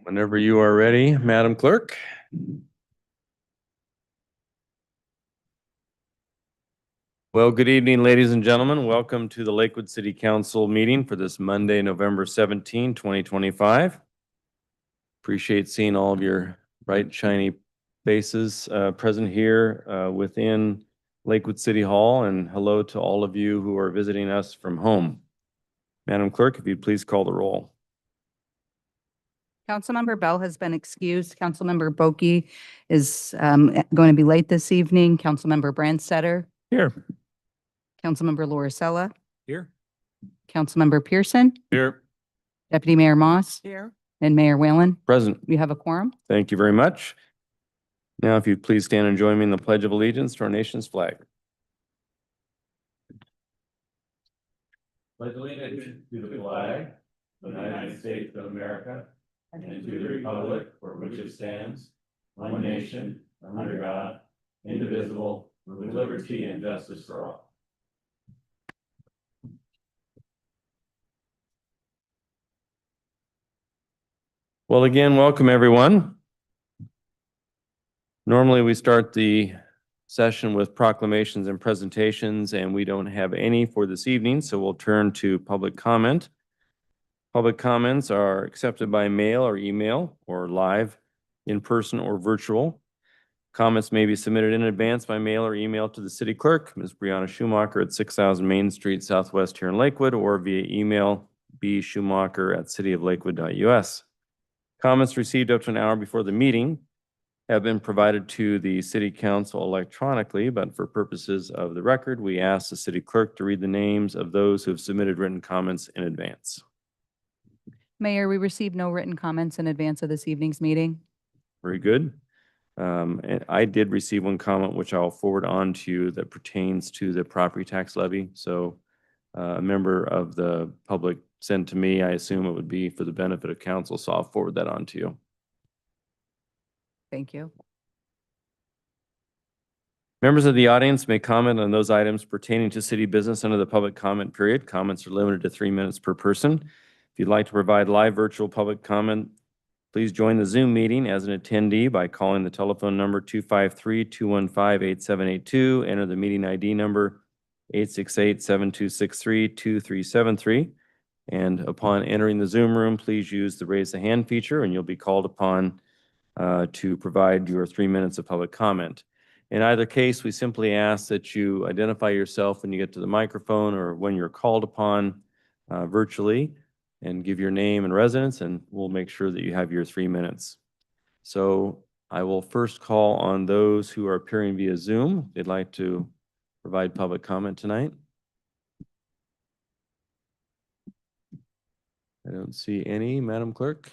Whenever you are ready, Madam Clerk. Well, good evening, ladies and gentlemen. Welcome to the Lakewood City Council meeting for this Monday, November 17, 2025. Appreciate seeing all of your bright, shiny faces present here within Lakewood City Hall, and hello to all of you who are visiting us from home. Madam Clerk, if you'd please call the roll. Councilmember Bell has been excused. Councilmember Boki is going to be late this evening. Councilmember Brandstetter. Here. Councilmember Lauricella. Here. Councilmember Pearson. Here. Deputy Mayor Moss. Here. And Mayor Whalen. Present. We have a quorum. Thank you very much. Now, if you'd please stand and join me in the Pledge of Allegiance to our nation's flag. Pledge allegiance to the flag of the United States of America and to the republic for which it stands, one nation, under God, indivisible, with liberty and justice for all. Well, again, welcome everyone. Normally we start the session with proclamations and presentations, and we don't have any for this evening, so we'll turn to public comment. Public comments are accepted by mail or email or live, in person or virtual. Comments may be submitted in advance by mail or email to the city clerk, Ms. Brianna Schumacher at 6000 Main Street Southwest here in Lakewood, or via email bschumacher@cityoflakewood.us. Comments received up to an hour before the meeting have been provided to the city council electronically, but for purposes of the record, we ask the city clerk to read the names of those who have submitted written comments in advance. Mayor, we received no written comments in advance of this evening's meeting. Very good. And I did receive one comment, which I'll forward on to you, that pertains to the property tax levy. So a member of the public sent to me, I assume it would be for the benefit of council, so I'll forward that on to you. Thank you. Members of the audience may comment on those items pertaining to city business under the public comment period. Comments are limited to 3 minutes per person. If you'd like to provide live virtual public comment, please join the Zoom meeting as an attendee by calling the telephone number 253-215-8782. Enter the meeting ID number 868-7263-2373. And upon entering the Zoom room, please use the raise the hand feature and you'll be called upon to provide your 3 minutes of public comment. In either case, we simply ask that you identify yourself when you get to the microphone or when you're called upon virtually, and give your name and residence, and we'll make sure that you have your 3 minutes. So I will first call on those who are appearing via Zoom. They'd like to provide public comment tonight. I don't see any, Madam Clerk.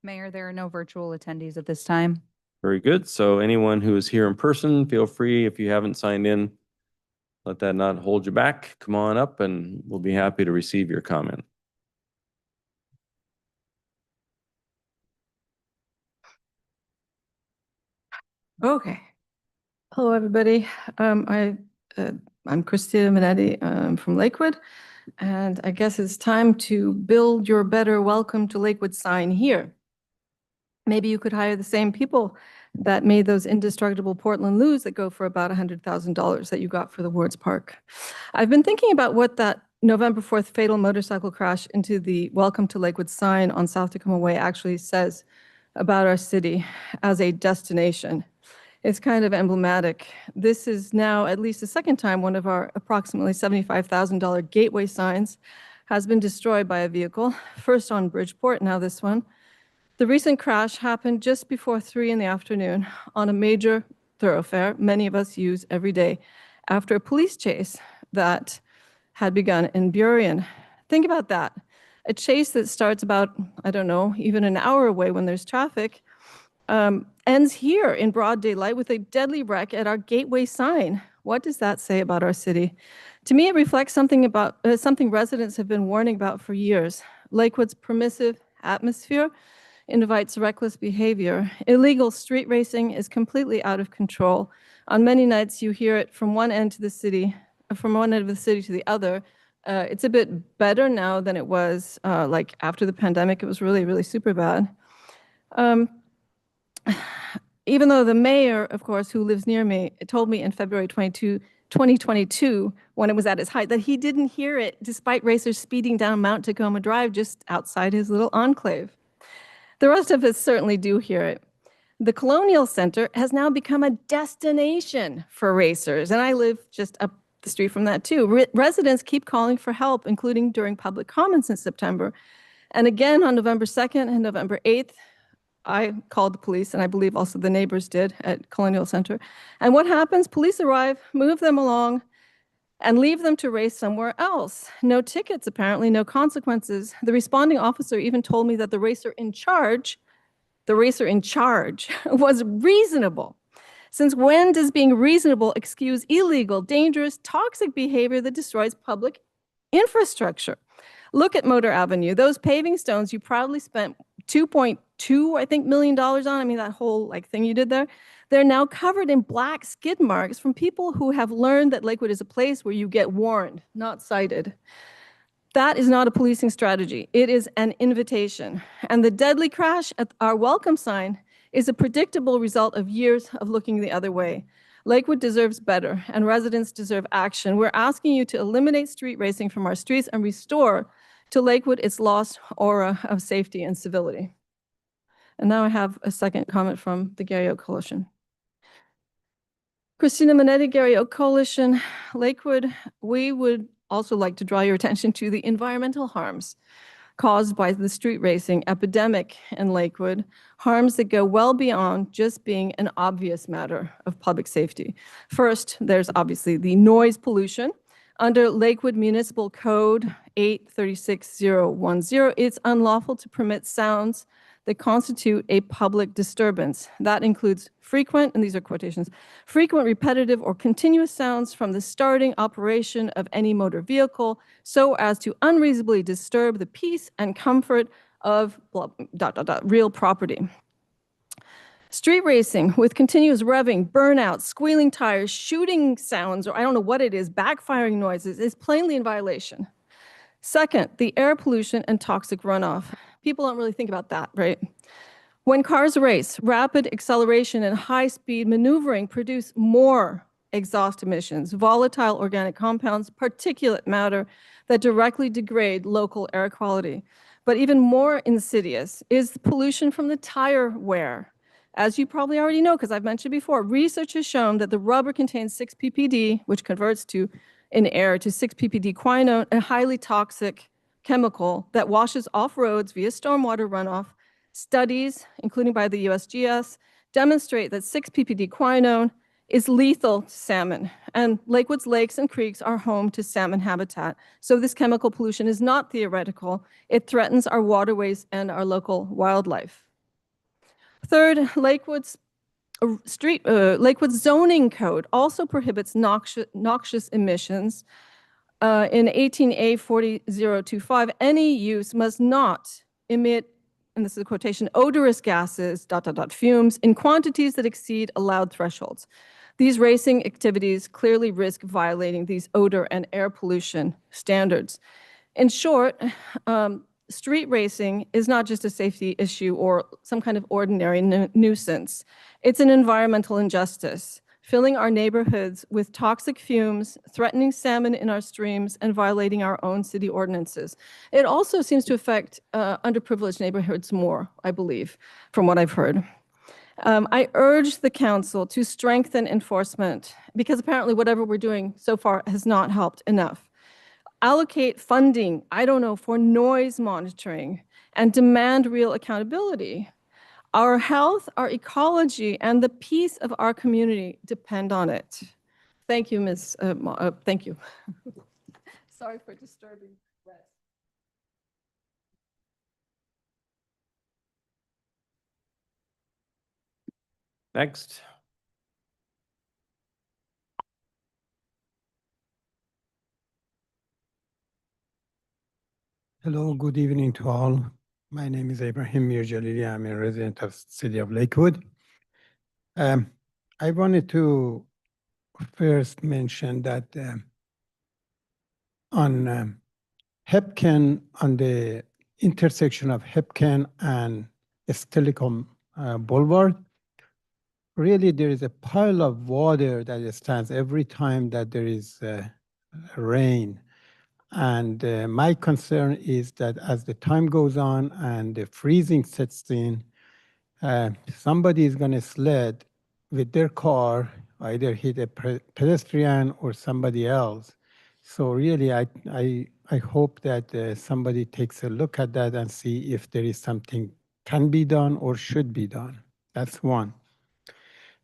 Mayor, there are no virtual attendees at this time. Very good. So anyone who is here in person, feel free, if you haven't signed in, let that not hold you back. Come on up and we'll be happy to receive your comment. Okay. Hello, everybody. I'm Christina Minetti from Lakewood, and I guess it's time to build your better welcome to Lakewood sign here. Maybe you could hire the same people that made those indestructible Portland Loos that go for about $100,000 that you got for the Wards Park. I've been thinking about what that November 4th fatal motorcycle crash into the Welcome to Lakewood sign on South Tacoma Way actually says about our city as a destination. It's kind of emblematic. This is now at least the second time one of our approximately $75,000 gateway signs has been destroyed by a vehicle, first on Bridgeport, now this one. The recent crash happened just before 3 in the afternoon on a major thoroughfare many of us use every day after a police chase that had begun in Burien. Think about that. A chase that starts about, I don't know, even an hour away when there's traffic, ends here in broad daylight with a deadly wreck at our gateway sign. What does that say about our city? To me, it reflects something residents have been warning about for years. Lakewood's permissive atmosphere invites reckless behavior. Illegal street racing is completely out of control. On many nights, you hear it from one end of the city to the other. It's a bit better now than it was like after the pandemic. It was really, really super bad. Um, even though the mayor, of course, who lives near me, told me in February 2022, when it was at its height, that he didn't hear it despite racers speeding down Mount Tacoma Drive just outside his little enclave. The rest of us certainly do hear it. The Colonial Center has now become a destination for racers, and I live just up the street from that too. Residents keep calling for help, including during public comments in September. And again on November 2nd and November 8th, I called the police, and I believe also the neighbors did at Colonial Center. And what happens? Police arrive, move them along, and leave them to race somewhere else. No tickets, apparently, no consequences. The responding officer even told me that the racer in charge was reasonable. Since when does being reasonable excuse illegal, dangerous, toxic behavior that destroys public infrastructure? Look at Motor Avenue. Those paving stones you proudly spent $2.2 million on. I mean, that whole thing you did there. They're now covered in black skid marks from people who have learned that Lakewood is a place where you get warned, not cited. That is not a policing strategy. It is an invitation. And the deadly crash at our welcome sign is a predictable result of years of looking the other way. Lakewood deserves better, and residents deserve action. We're asking you to eliminate street racing from our streets and restore to Lakewood its lost aura of safety and civility. And now I have a second comment from the Gary Oak Coalition. Christina Minetti, Gary Oak Coalition, Lakewood, we would also like to draw your attention to the environmental harms caused by the street racing epidemic in Lakewood, harms that go well beyond just being an obvious matter of public safety. First, there's obviously the noise pollution. Under Lakewood Municipal Code 836010, it's unlawful to permit sounds that constitute a public disturbance. That includes frequent, and these are quotations, frequent, repetitive, or continuous sounds from the starting operation of any motor vehicle so as to unreasonably disturb the peace and comfort of real property. Street racing with continuous revving, burnout, squealing tires, shooting sounds, or I don't know what it is, backfiring noises, is plainly in violation. Second, the air pollution and toxic runoff. People don't really think about that, right? When cars race, rapid acceleration and high-speed maneuvering produce more exhaust emissions, volatile organic compounds, particulate matter that directly degrade local air quality. But even more insidious is the pollution from the tire wear. As you probably already know, because I've mentioned before, research has shown that the rubber contains 6 ppd, which converts in air to 6 ppd quinone, a highly toxic chemical that washes off roads via stormwater runoff. Studies, including by the USGS, demonstrate that 6 ppd quinone is lethal to salmon, and Lakewood's lakes and creeks are home to salmon habitat. So this chemical pollution is not theoretical. It threatens our waterways and our local wildlife. Third, Lakewood's zoning code also prohibits noxious emissions. In 18A 40025, any use must not emit, and this is a quotation, odorous gases, fumes, in quantities that exceed allowed thresholds. These racing activities clearly risk violating these odor and air pollution standards. In short, street racing is not just a safety issue or some kind of ordinary nuisance. It's an environmental injustice, filling our neighborhoods with toxic fumes, threatening salmon in our streams, and violating our own city ordinances. It also seems to affect underprivileged neighborhoods more, I believe, from what I've heard. I urge the council to strengthen enforcement, because apparently whatever we're doing so far has not helped enough. Allocate funding, I don't know, for noise monitoring, and demand real accountability. Our health, our ecology, and the peace of our community depend on it. Thank you, Ms. Thank you. Sorry for disturbing rest. Next. Hello, good evening to all. My name is Ibrahim Mirjalili. I'm a resident of City of Lakewood. I wanted to first mention that on Hepken, on the intersection of Hepken and Estelicom Boulevard. Really, there is a pile of water that stands every time that there is rain. And my concern is that as the time goes on and the freezing sets in, somebody is going to sled with their car, either hit a pedestrian or somebody else. So really, I hope that somebody takes a look at that and see if there is something can be done or should be done. That's one.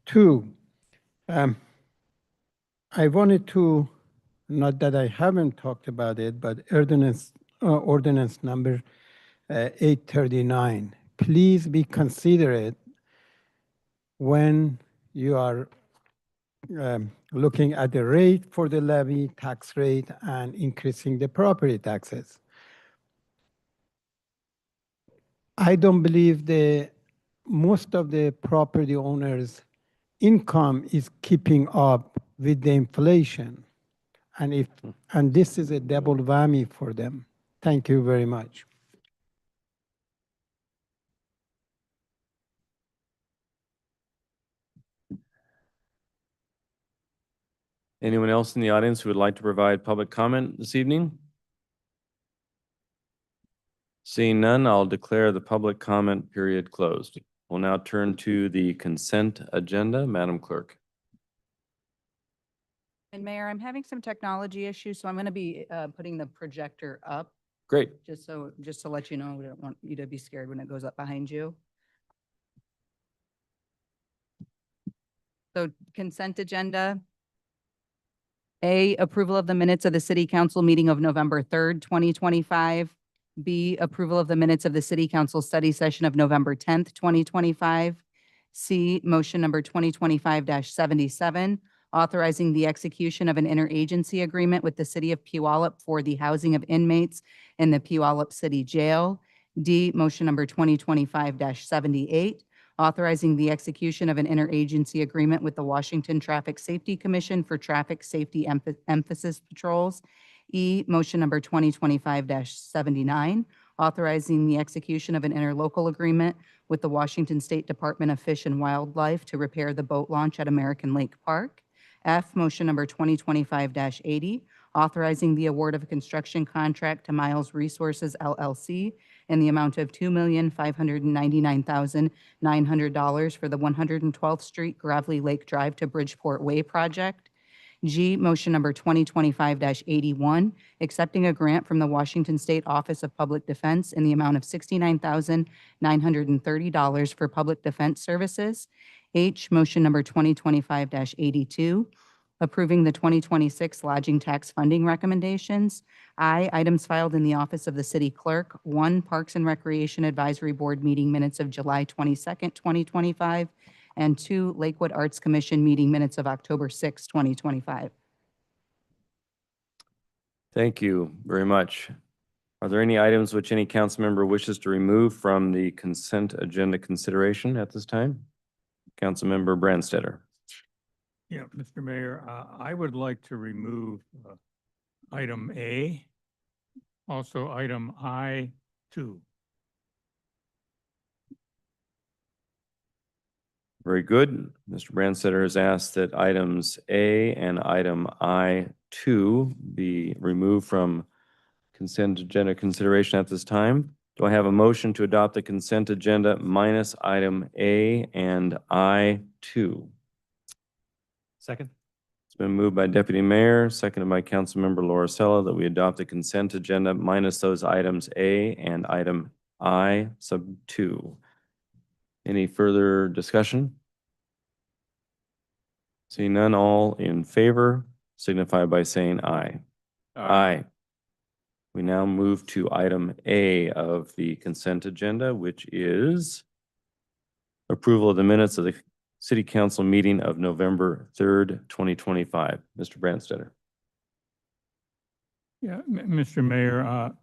Two, I wanted to, not that I haven't talked about it, but ordinance number 839. Please be considerate when you are looking at the rate for the levy, tax rate, and increasing the property taxes. I don't believe most of the property owners' income is keeping up with the inflation. And this is a double whammy for them. Thank you very much. Anyone else in the audience who would like to provide public comment this evening? Seeing none, I'll declare the public comment period closed. We'll now turn to the consent agenda. Madam Clerk. And Mayor, I'm having some technology issues, so I'm going to be putting the projector up, Great. just to let you know, we don't want you to be scared when it goes up behind you. So consent agenda. A, approval of the minutes of the city council meeting of November 3rd, 2025. B, approval of the minutes of the city council study session of November 10th, 2025. C, motion number 2025-77, authorizing the execution of an interagency agreement with the city of Puyallup for the housing of inmates in the Puyallup City Jail. D, motion number 2025-78, authorizing the execution of an interagency agreement with the Washington Traffic Safety Commission for traffic safety emphasis patrols. E, motion number 2025-79, authorizing the execution of an interlocal agreement with the Washington State Department of Fish and Wildlife to repair the boat launch at American Lake Park. F, motion number 2025-80, authorizing the award of a construction contract to Miles Resources LLC in the amount of $2,599,900 for the 112th Street Gravelly Lake Drive to Bridgeport Way project. G, motion number 2025-81, accepting a grant from the Washington State Office of Public Defense in the amount of $69,930 for public defense services. H, motion number 2025-82, approving the 2026 lodging tax funding recommendations. I, items filed in the office of the city clerk. 1, Parks and Recreation Advisory Board meeting minutes of July 22nd, 2025. And 2, Lakewood Arts Commission meeting minutes of October 6, 2025. Thank you very much. Are there any items which any council member wishes to remove from the consent agenda consideration at this time? Councilmember Brandstetter. Yeah, Mr. Mayor, I would like to remove item A, also item I2. Very good. Mr. Brandstetter has asked that items A and item I2 be removed from consent agenda consideration at this time. Do I have a motion to adopt the consent agenda minus item A and I2? Second. It's been moved by Deputy Mayor, seconded by Councilmember Laura Sella, that we adopt the consent agenda minus those items A and item I sub 2. Any further discussion? Seeing none, all in favor signify by saying aye. Aye. We now move to item A of the consent agenda, which is approval of the minutes of the City Council meeting of November 3rd, 2025. Mr. Brandstetter. Yeah, Mr. Mayor,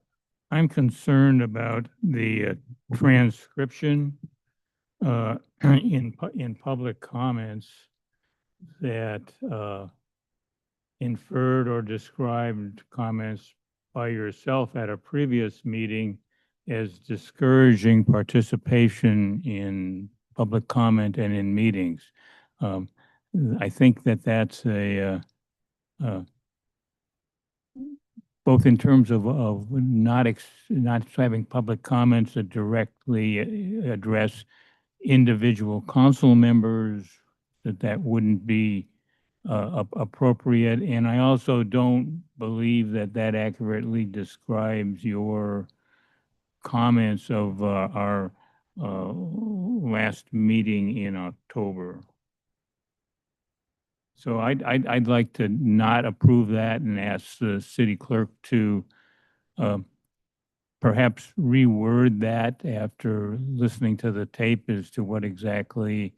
I'm concerned about the transcription in public comments that inferred or described comments by yourself at a previous meeting as discouraging participation in public comment and in meetings. Um, I think that that's both in terms of not having public comments that directly address individual council members, that wouldn't be appropriate. And I also don't believe that that accurately describes your comments of our last meeting in October. So I'd like to not approve that and ask the city clerk to perhaps reword that after listening to the tape as to what exactly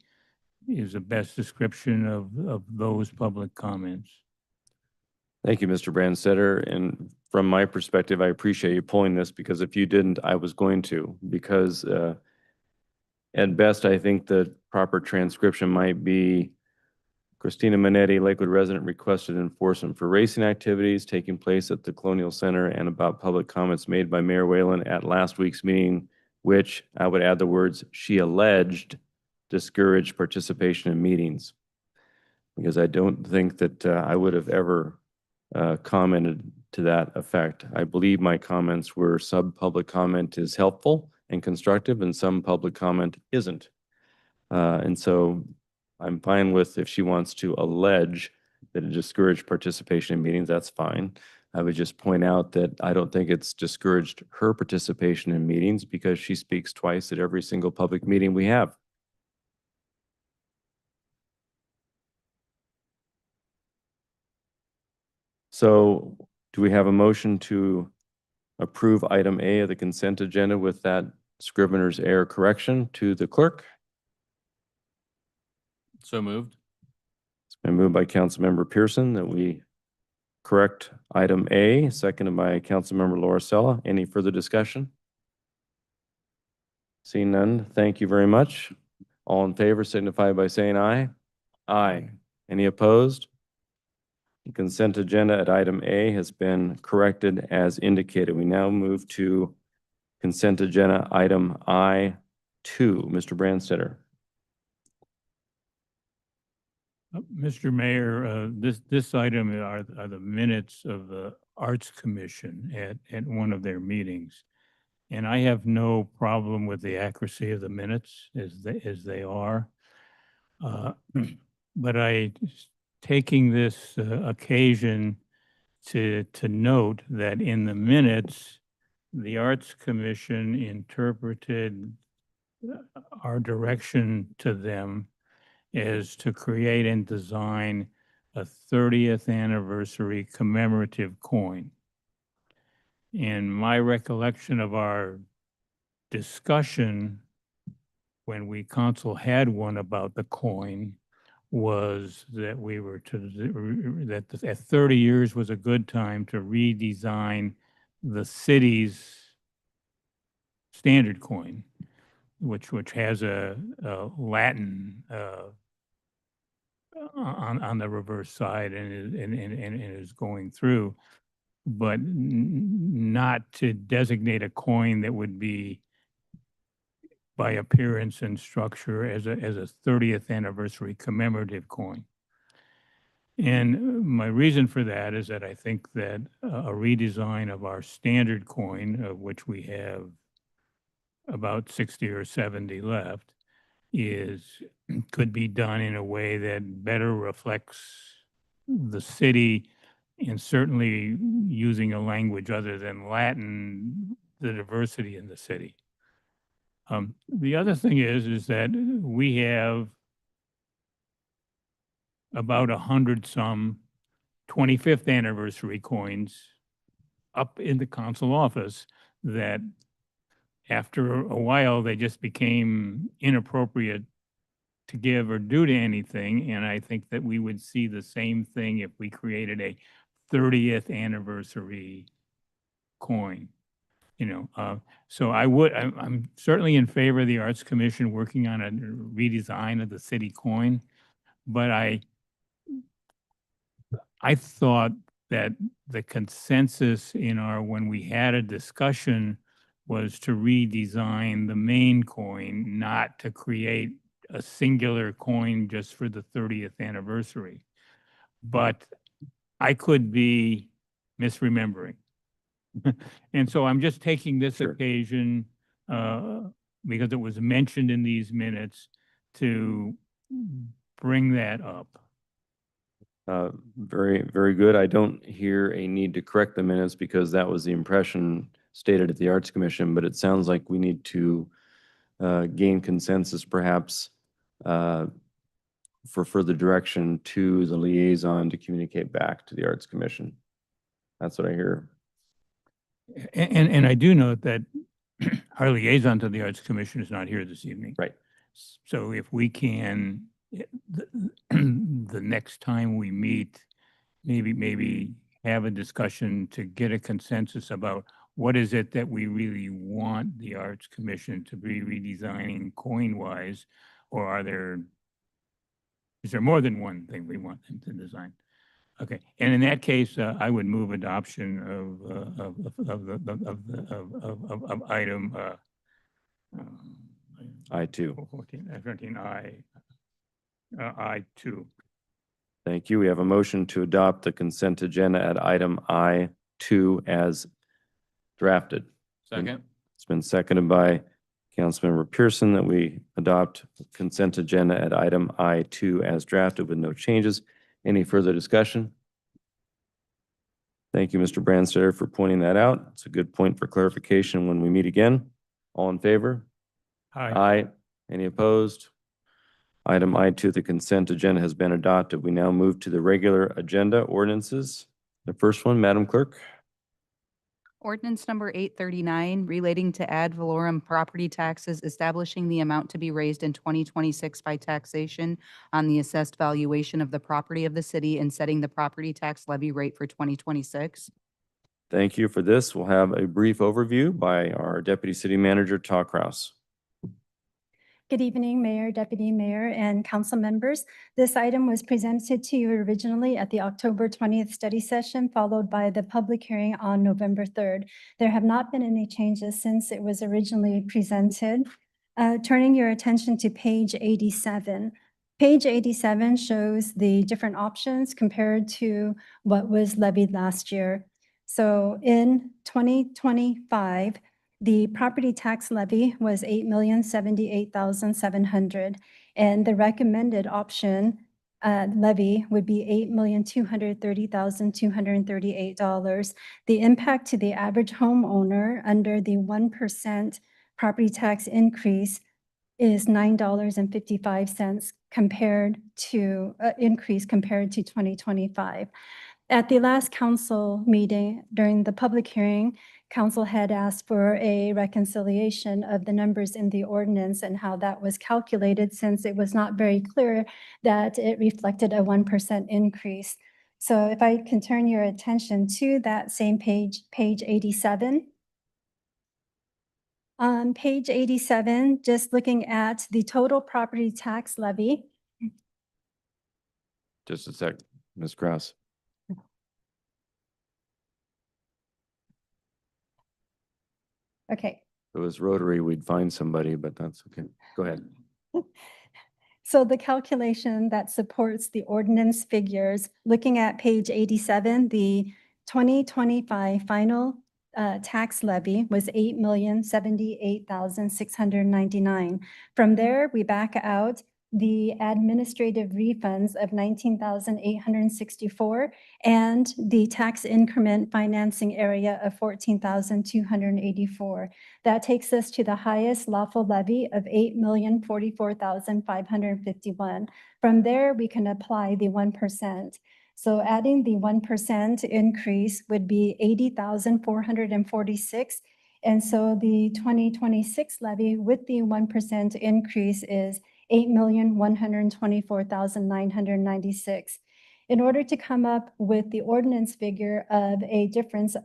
is the best description of those public comments. Thank you, Mr. Brandstetter. And from my perspective, I appreciate you pulling this, because if you didn't, I was going to, because at best, I think the proper transcription might be Christina Minetti, Lakewood resident, requested enforcement for racing activities taking place at the Colonial Center and about public comments made by Mayor Whalen at last week's meeting, which I would add the words she alleged discouraged participation in meetings. Because I don't think that I would have ever commented to that effect. I believe my comments were public comment is helpful and constructive, and some public comment isn't. And so I'm fine with, if she wants to allege that it discouraged participation in meetings, that's fine. I would just point out that I don't think it's discouraged her participation in meetings, because she speaks twice at every single public meeting we have. So do we have a motion to approve item A of the consent agenda with that scrivener's error correction to the clerk? So moved. It's been moved by Councilmember Pearson that we correct item A, seconded by Councilmember Lauricella. Any further discussion? Seeing none, thank you very much. All in favor signify by saying aye. Aye. Any opposed? The consent agenda at item A has been corrected as indicated. We now move to consent agenda item I2. Mr. Brandstetter. Mr. Mayor, this item are the minutes of the Arts Commission at one of their meetings. And I have no problem with the accuracy of the minutes as they are. But taking this occasion to note that in the minutes, the Arts Commission interpreted our direction to them is to create and design a 30th anniversary commemorative coin. And my recollection of our discussion when we council had one about the coin was that we were that at 30 years was a good time to redesign the city's standard coin, which has a Latin on the reverse side and is going through, but not to designate a coin that would be by appearance and structure as a 30th anniversary commemorative coin. And my reason for that is that I think that a redesign of our standard coin, of which we have about 60 or 70 left, could be done in a way that better reflects the city, and certainly using a language other than Latin, the diversity in the city. The other thing is that we have about 100 some 25th anniversary coins up in the council office that after a while, they just became inappropriate to give or do to anything. And I think that we would see the same thing if we created a 30th anniversary coin. So I'm certainly in favor of the Arts Commission working on a redesign of the city coin, but I thought that the consensus when we had a discussion was to redesign the main coin, not to create a singular coin just for the 30th anniversary. But I could be misremembering. And so I'm just taking this Sure. occasion, because it was mentioned in these minutes, to bring that up. Very, very good. I don't hear a need to correct the minutes because that was the impression stated at the Arts Commission, but it sounds like we need to gain consensus perhaps for further direction to the liaison to communicate back to the Arts Commission. That's what I hear. And I do note that our liaison to the Arts Commission is not here this evening. Right. So if we can, the next time we meet, maybe have a discussion to get a consensus about what is it that we really want the Arts Commission to be redesigning coin-wise, or is there more than one thing we want them to design? Okay, and in that case, I would move adoption of item I2. 14I, I2. Thank you. We have a motion to adopt the consent agenda at item I2 as drafted. Second. It's been seconded by Councilmember Pearson that we adopt consent agenda at item I2 as drafted with no changes. Any further discussion? Thank you, Mr. Branstetter, for pointing that out. It's a good point for clarification when we meet again. All in favor? Aye. Any opposed? Item I2, the consent agenda has been adopted. We now move to the regular agenda ordinances. The first one, Madam Clerk. Ordinance number 839 relating to ad valorem property taxes, establishing the amount to be raised in 2026 by taxation on the assessed valuation of the property of the city and setting the property tax levy rate for 2026. Thank you for this. We'll have a brief overview by our Deputy City Manager, Todd Kraus. Good evening, Mayor, Deputy Mayor, and council members. This item was presented to you originally at the October 20th study session, followed by the public hearing on November 3rd. There have not been any changes since it was originally presented. Turning your attention to page 87. Page 87 shows the different options compared to what was levied last year. So in 2025, the property tax levy was $8,078,700, and the recommended option levy would be $8,230,238. The impact to the average homeowner under the 1% property tax increase is $9.55 increase compared to 2025. At the last council meeting during the public hearing, council had asked for a reconciliation of the numbers in the ordinance and how that was calculated, since it was not very clear that it reflected a 1% increase. So if I can turn your attention to that same page, page 87. On page 87, just looking at the total property tax levy. Just a sec, Ms. Kraus. Okay. If it was Rotary, we'd find somebody, but that's okay. Go ahead. So the calculation that supports the ordinance figures, looking at page 87, the 2025 final tax levy was $8,078,699. From there, we back out the administrative refunds of $19,864 and the tax increment financing area of $14,284. That takes us to the highest lawful levy of $8,044,551. From there, we can apply the 1%. So adding the 1% increase would be $80,446. And so the 2026 levy with the 1% increase is $8,124,996. In order to come up with the ordinance figure of a difference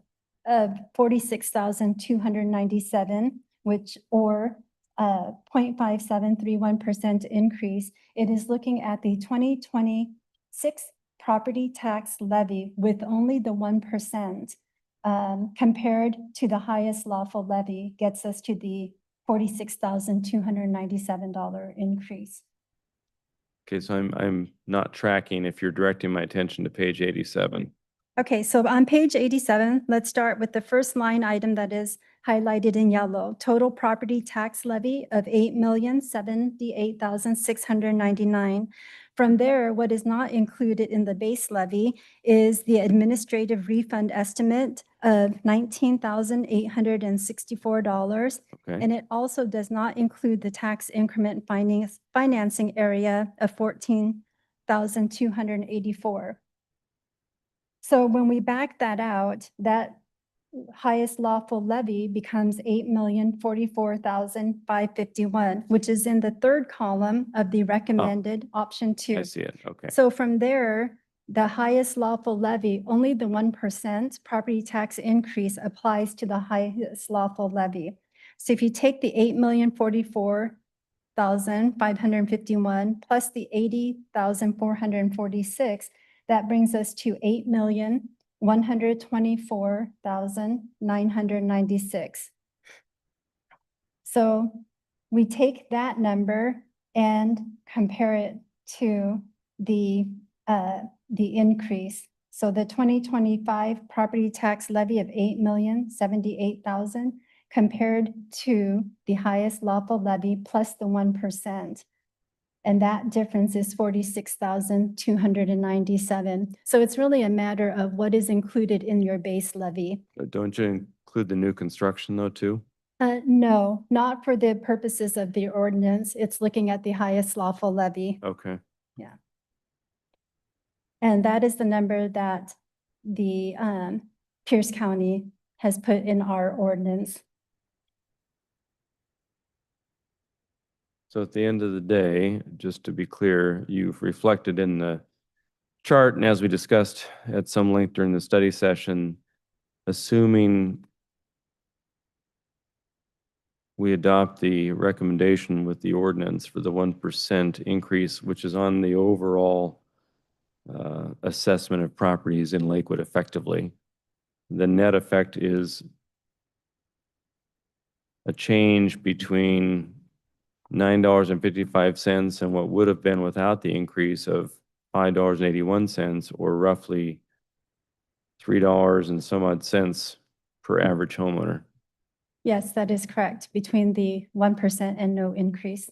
of $46,297, which or 0.5731% increase, it is looking at the 2026 property tax levy with only the 1% compared to the highest lawful levy gets us to the $46,297 increase. Okay, so I'm not tracking if you're directing my attention to page 87. Okay, so on page 87, let's start with the first line item that is highlighted in yellow. Total property tax levy of $8,078,699. From there, what is not included in the base levy is the administrative refund estimate of $19,864. Okay, And it also does not include the tax increment financing area of $14,284. So when we back that out, that highest lawful levy becomes $8,044,551, which is in the third column of the recommended option I 2. see it. Okay. So from there, the highest lawful levy, only the 1% property tax increase applies to the highest lawful levy. So if you take the $8,044,551 plus the $80,446, that brings us to $8,124,996. So we take that number and compare it to the increase. So the 2025 property tax levy of $8,078,000 compared to the highest lawful levy plus the 1%. And that difference is $46,297. So it's really a matter of what is included in your base levy. Don't you include the new construction though, too? No, not for the purposes of the ordinance. It's looking at the highest lawful levy. Okay. And that is the number that the Pierce County has put in our ordinance. So at the end of the day, just to be clear, you've reflected in the chart, and as we discussed at some length during the study session, assuming we adopt the recommendation with the ordinance for the 1% increase, which is on the overall assessment of properties in Lakewood effectively, the net effect is a change between $9.55 and what would have been without the increase of $5.81, or roughly $3 and some odd cents per average homeowner. Yes, that is correct, between the 1% and no increase.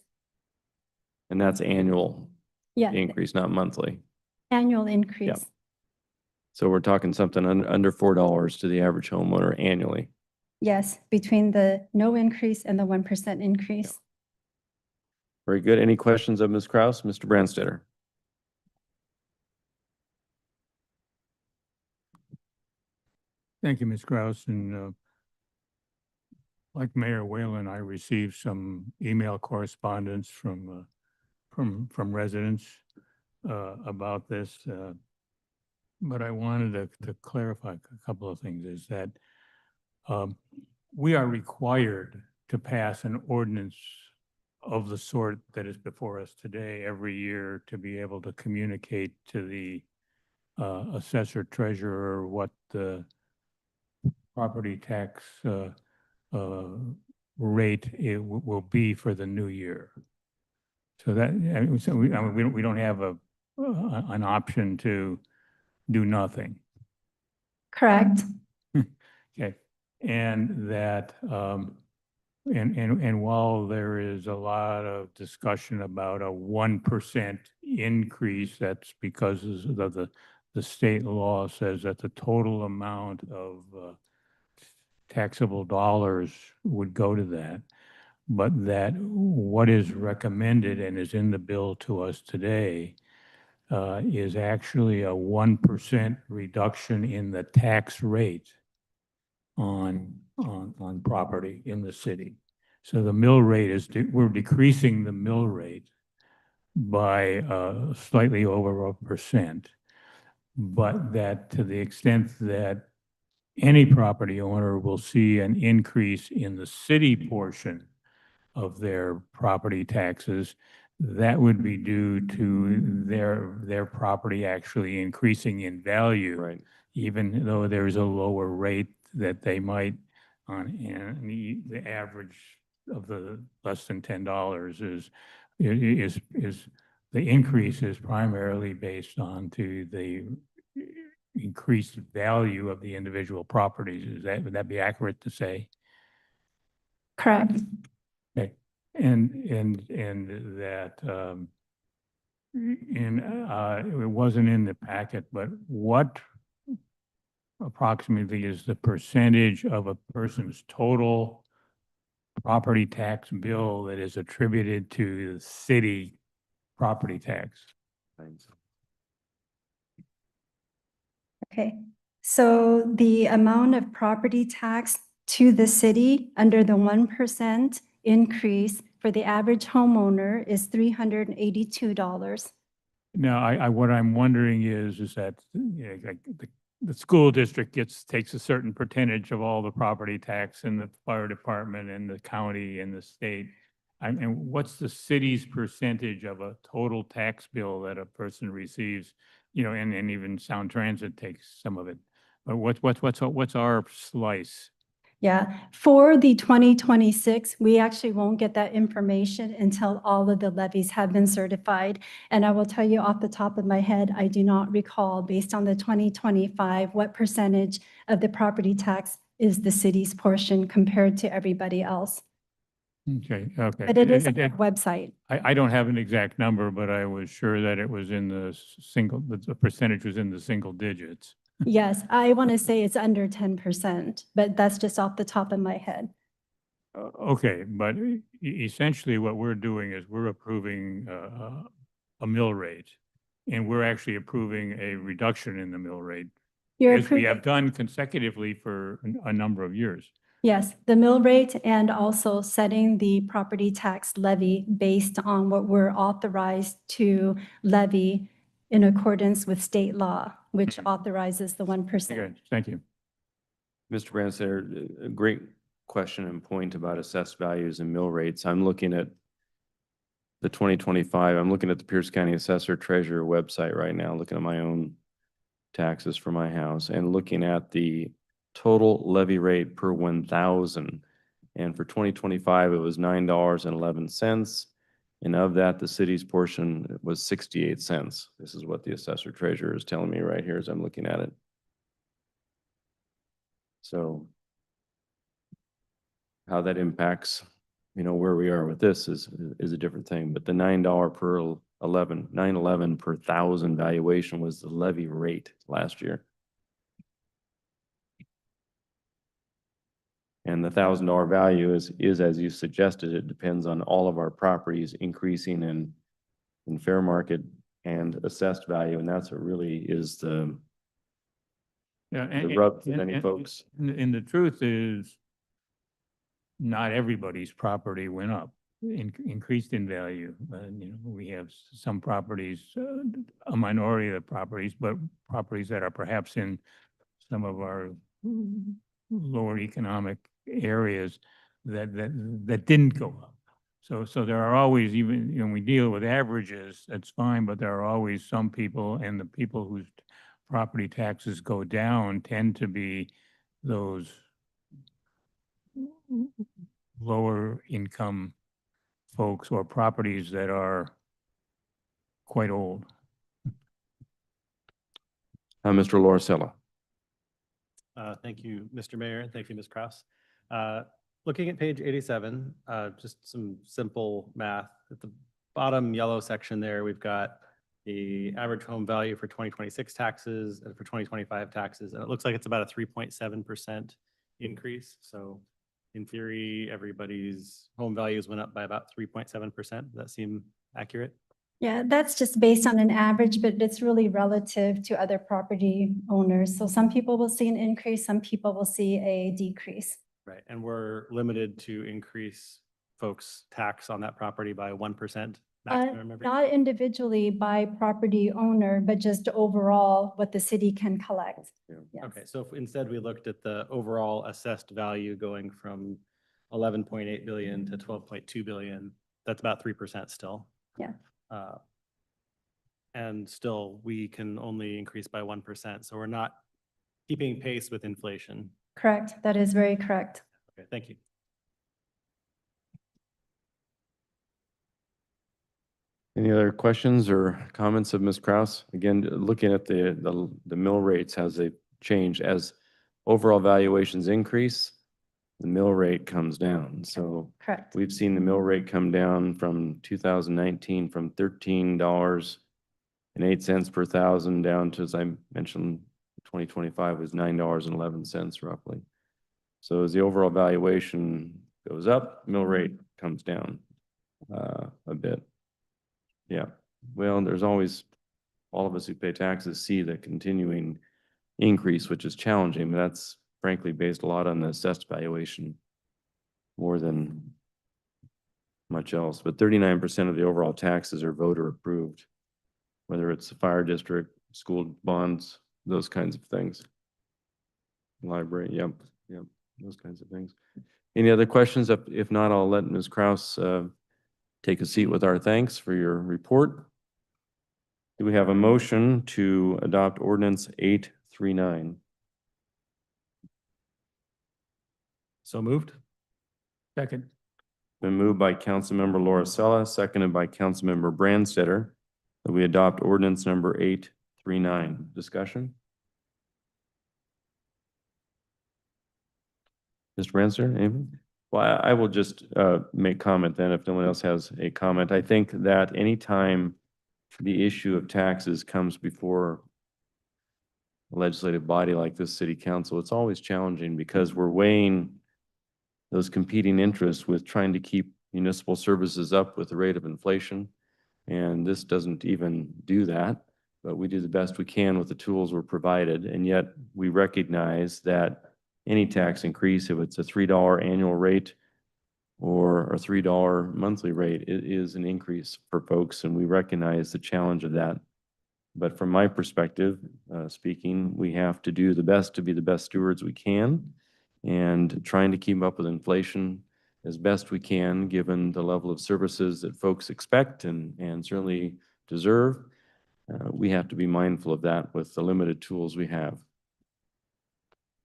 And that's annual Yeah, increase, not monthly. annual increase. So we're talking something under $4 to the average homeowner annually. Yes, between the no increase and the 1% increase. Very good. Any questions of Ms. Kraus? Mr. Brandstetter? Thank you, Ms. Kraus. And like Mayor Whalen, I received some email correspondence from residents about this. But I wanted to clarify a couple of things, is that we are required to pass an ordinance of the sort that is before us today every year to be able to communicate to the assessor treasurer what the property tax rate will be for the new year. So that, I mean, we don't have an option to do nothing. Correct. Okay, and that, and while there is a lot of discussion about a 1% increase, that's because of the state law says that the total amount of taxable dollars would go to that. But that what is recommended and is in the bill to us today is actually a 1% reduction in the tax rate on property in the city. So the mill rate is, we're decreasing the mill rate by slightly over 1%. But that to the extent that any property owner will see an increase in the city portion of their property taxes, that would be due to their property actually increasing in value. Right. Even though there's a lower rate that they might and the average of the less than $10 is the increase is primarily based on to the increased value of the individual properties. Would that be accurate to say? Correct. Okay. And that, it wasn't in the packet, but what approximately is the percentage of a person's total property tax bill that is attributed to the city property tax? Okay, so the amount of property tax to the city under the 1% increase for the average homeowner is $382. Now, what I'm wondering is that, you know, like the school district takes a certain percentage of all the property tax and the fire department and the county and the state. And what's the city's percentage of a total tax bill that a person receives? You know, and even Sound Transit takes some of it. But what's our slice? Yeah, for the 2026, we actually won't get that information until all of the levies have been certified. And I will tell you off the top of my head, I do not recall, based on the 2025, what percentage of the property tax is the city's portion compared to everybody else. Okay, okay. But it is on the website. I don't have an exact number, but I was sure that it was in the percentage was in the single digits. Yes, I want to say it's under 10%, but that's just off the top of my head. Okay, but essentially what we're doing is we're approving a mill rate, and we're actually approving a reduction in the mill rate, You're as we approving, have done consecutively for a number of years. yes, the mill rate and also setting the property tax levy based on what we're authorized to levy in accordance with state law, which authorizes the 1%. Okay, thank you. Mr. Branstad, a great question and point about assessed values and mill rates. I'm looking at the 2025, I'm looking at the Pierce County Assessor Treasurer website right now, looking at my own taxes for my house and looking at the total levy rate per 1,000. And for 2025, it was $9.11. And of that, the city's portion was 68 cents. This is what the Assessor Treasurer is telling me right here as I'm looking at it. So how that impacts, you know, where we are with this is a different thing. But the $9 per 911 per 1,000 valuation was the levy rate last year. And the $1,000 value is as you suggested, it depends on all of our properties increasing in fair market and assessed value. And that's what really is the Yeah, rub for many folks. And the truth is, not everybody's property went up, increased in value. You know, we have some properties, a minority of the properties, but properties that are perhaps in some of our lower economic areas that didn't go up. So there are always, even, you know, we deal with averages, that's fine, but there are always some people, and the people whose property taxes go down tend to be those lower income folks or properties that are quite old. Mr. Lauricella. Thank you, Mr. Mayor, and thank you, Ms. Kraus. Looking at page 87, just some simple math. At the bottom yellow section there, we've got the average home value for 2026 taxes and for 2025 taxes, and it looks like it's about a 3.7% increase. So in theory, everybody's home values went up by about 3.7%. Does that seem accurate? Yeah, that's just based on an average, but it's really relative to other property owners. So some people will see an increase, some people will see a decrease. Right, and we're limited to increase folks' tax on that property by 1% maximum every. Not individually by property owner, but just overall what the city can collect. Yeah. Yes. Okay, so if instead we looked at the overall assessed value going from 11.8 billion to 12.2 billion, that's about 3% still. Yeah. And still, we can only increase by 1%, so we're not keeping pace with inflation. Correct. That is very correct. Okay, thank you. Any other questions or comments of Ms. Kraus? Again, looking at the mill rates as they change, as overall valuations increase, the mill rate comes down. So Correct. we've seen the mill rate come down from 2019 from $13.08 per thousand down to, as I mentioned, 2025 was $9.11 roughly. So as the overall valuation goes up, mill rate comes down a bit. Yeah, well, there's always, all of us who pay taxes see the continuing increase, which is challenging, but that's frankly based a lot on the assessed valuation more than much else. But 39% of the overall taxes are voter approved, whether it's the fire district, school bonds, those kinds of things. Library, yep, those kinds of things. Any other questions? If not, I'll let Ms. Kraus take a seat with our thanks for your report. Do we have a motion to adopt ordinance 839? So moved? Second. Been moved by Councilmember Laura Sella, seconded by Councilmember Brandstetter, that we adopt ordinance number 839. Discussion? Mr. Brandstetter, anything? Well, I will just make comment then if no one else has a comment. I think that anytime the issue of taxes comes before a legislative body like this city council, it's always challenging because we're weighing those competing interests with trying to keep municipal services up with the rate of inflation. And this doesn't even do that, but we do the best we can with the tools we're provided. And yet we recognize that any tax increase, if it's a $3 annual rate or a $3 monthly rate, it is an increase for folks, and we recognize the challenge of that. But from my perspective, speaking, we have to do the best to be the best stewards we can, and trying to keep up with inflation as best we can, given the level of services that folks expect and certainly deserve. We have to be mindful of that with the limited tools we have.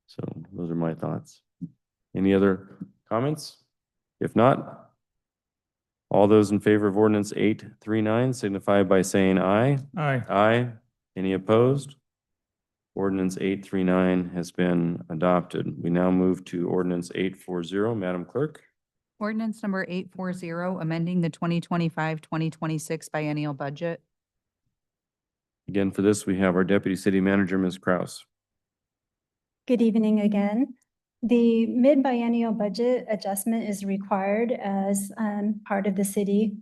So those are my thoughts. Any other comments? If not, all those in favor of ordinance 839 signify by saying aye. Aye. Aye. Any opposed? Ordinance 839 has been adopted. We now move to ordinance 840. Madam Clerk? Ordinance number 840, amending the 2025-2026 biennial budget. Again, for this, we have our Deputy City Manager, Ms. Kraus. Good evening again. The mid-biennial budget adjustment is required as part of the city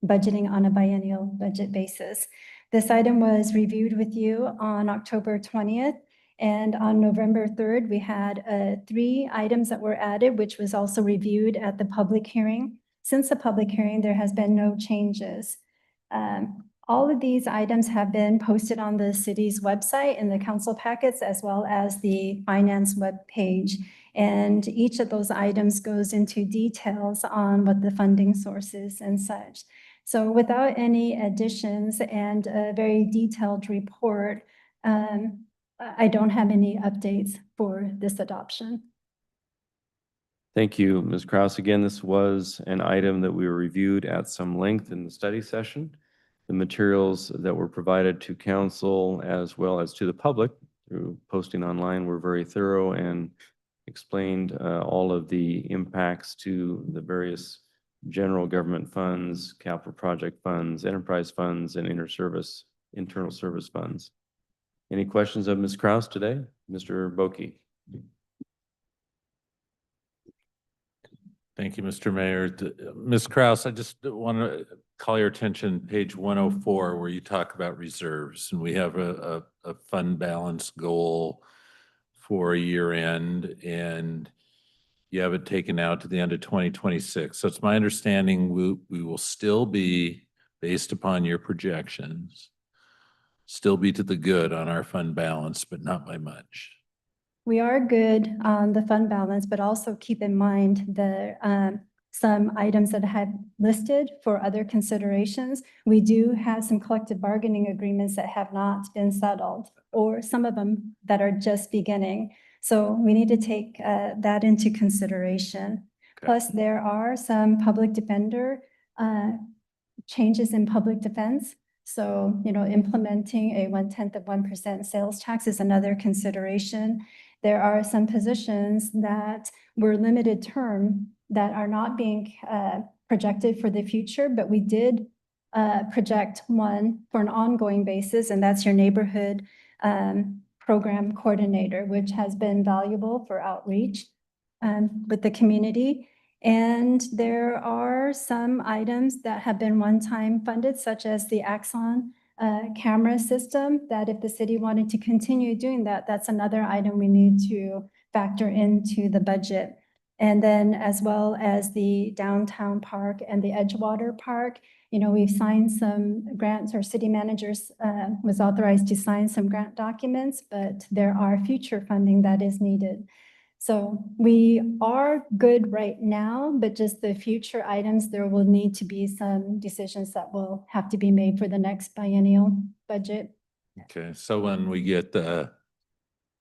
budgeting on a biennial budget basis. This item was reviewed with you on October 20th, and on November 3rd, we had 3 items that were added, which was also reviewed at the public hearing. Since the public hearing, there has been no changes. All of these items have been posted on the city's website in the council packets, as well as the finance webpage. And each of those items goes into details on what the funding source is and such. So without any additions and a very detailed report, I don't have any updates for this adoption. Thank you, Ms. Kraus. Again, this was an item that we reviewed at some length in the study session. The materials that were provided to council as well as to the public through posting online were very thorough and explained all of the impacts to the various general government funds, capital project funds, enterprise funds, and internal service funds. Any questions of Ms. Kraus today? Mr. Boki. Thank you, Mr. Mayor. Ms. Kraus, I just want to call your attention, page 104, where you talk about reserves. And we have a fund balance goal for a year end, and you have it taken out to the end of 2026. So it's my understanding we will still be, based upon your projections, still be to the good on our fund balance, but not by much. We are good on the fund balance, but also keep in mind the some items that I have listed for other considerations. We do have some collective bargaining agreements that have not been settled, or some of them that are just beginning. So we need to take that into consideration. Okay. Plus, there are some public defender changes in public defense. So, implementing a 0.1% sales tax is another consideration. There are some positions that were limited term that are not being projected for the future, but we did project one for an ongoing basis, and that's your neighborhood program coordinator, which has been valuable for outreach with the community. And there are some items that have been one-time funded, such as the Axon camera system, that if the city wanted to continue doing that, that's another item we need to factor into the budget. And then as well as the downtown park and the Edgewater Park, we've signed some grants, or city managers was authorized to sign some grant documents, but there are future funding that is needed. So we are good right now, but just the future items, there will need to be some decisions that will have to be made for the next biennial budget. Okay, so when we get the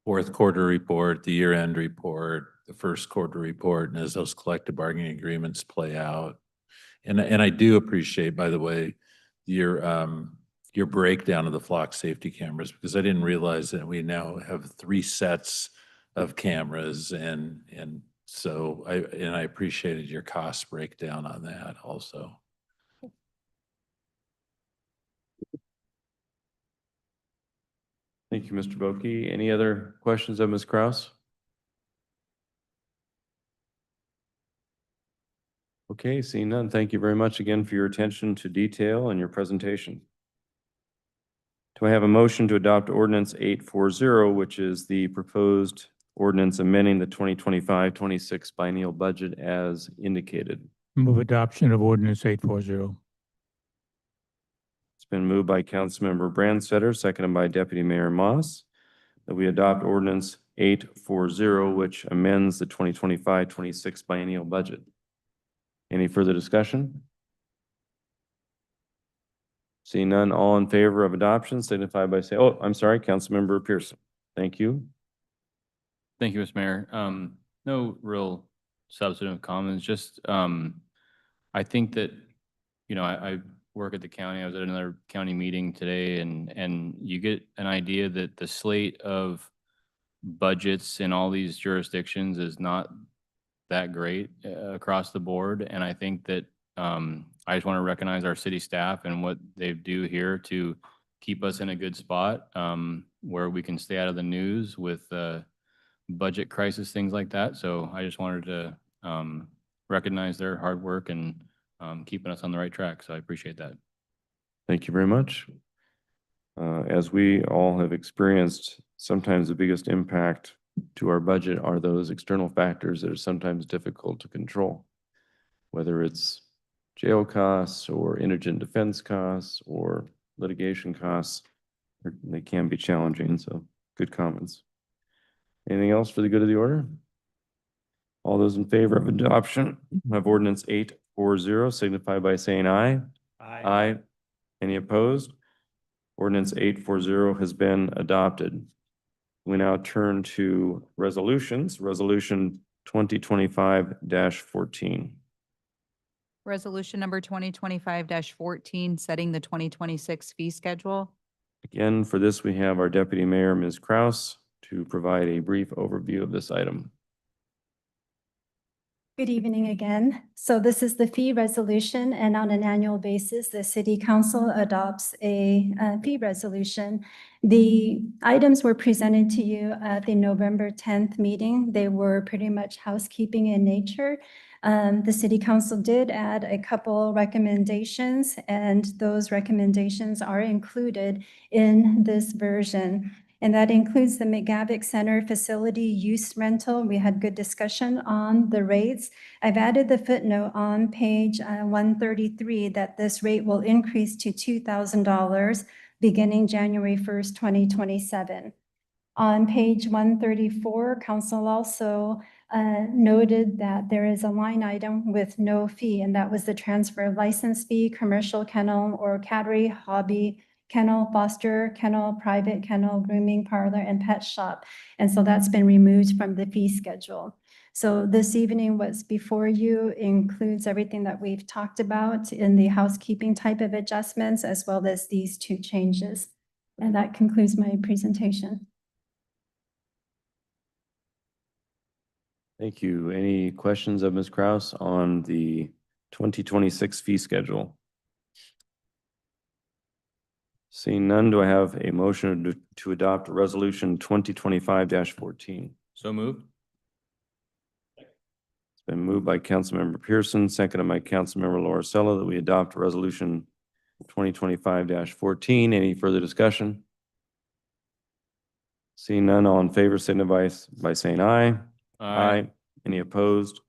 fourth quarter report, the year-end report, the first quarter report, and as those collective bargaining agreements play out, and I do appreciate, by the way, your breakdown of the flock safety cameras, because I didn't realize that we now have 3 sets of cameras, and so I appreciated your cost breakdown on that also. Thank you, Mr. Boki. Any other questions of Ms. Kraus? Okay, seeing none, thank you very much again for your attention to detail and your presentation. Do I have a motion to adopt ordinance 840, which is the proposed ordinance amending the 2025-26 biennial budget as indicated? Move adoption of ordinance 840. It's been moved by Councilmember Brandstetter, seconded by Deputy Mayor Moss, that we adopt ordinance 840, which amends the 2025-26 biennial budget. Any further discussion? Seeing none, all in favor of adoption signify by saying, oh, I'm sorry, Councilmember Pearson. Thank you. Thank you, Mr. Mayor. No real substantive comments, just, I think that, I work at the county. I was at another county meeting today, and you get an idea that the slate of budgets in all these jurisdictions is not that great across the board. And I think that I just want to recognize our city staff and what they do here to keep us in a good spot where we can stay out of the news with budget crisis, things like that. So I just wanted to recognize their hard work and keeping us on the right track. So I appreciate that. Thank you very much. As we all have experienced, sometimes the biggest impact to our budget are those external factors that are sometimes difficult to control, whether it's jail costs or indigent defense costs or litigation costs. They can be challenging, so good comments. Anything else for the good of the order? All those in favor of adoption of ordinance 840 signify by saying aye. Aye. Any opposed? Ordinance 840 has been adopted. We now turn to resolutions. Resolution 2025-14. Resolution number 2025-14, setting the 2026 fee schedule. Again, for this, we have our Deputy Mayor, Ms. Kraus, to provide a brief overview of this item. Good evening again. So this is the fee resolution, and on an annual basis, the City Council adopts a fee resolution. The items were presented to you at the November 10th meeting. They were pretty much housekeeping in nature. The City Council did add a couple recommendations, and those recommendations are included in this version. And that includes the McGavick Center facility use rental. We had good discussion on the rates. I've added the footnote on page 133 that this rate will increase to $2,000 beginning January 1st, 2027. On page 134, Council also noted that there is a line item with no fee, and that was the transfer of license fee, commercial kennel or cattery hobby kennel, foster kennel, private kennel, grooming parlor, and pet shop. And so that's been removed from the fee schedule. So this evening, what's before you includes everything that we've talked about in the housekeeping type of adjustments, as well as these two changes. And that concludes my presentation. Thank you. Any questions of Ms. Kraus on the 2026 fee schedule? Seeing none, do I have a motion to adopt Resolution 2025-14? So moved. It's been moved by Councilmember Pearson, seconded by Councilmember Laura Sella, that we adopt Resolution 2025-14. Any further discussion? Seeing none, all in favor signify by saying aye. Aye. Any opposed?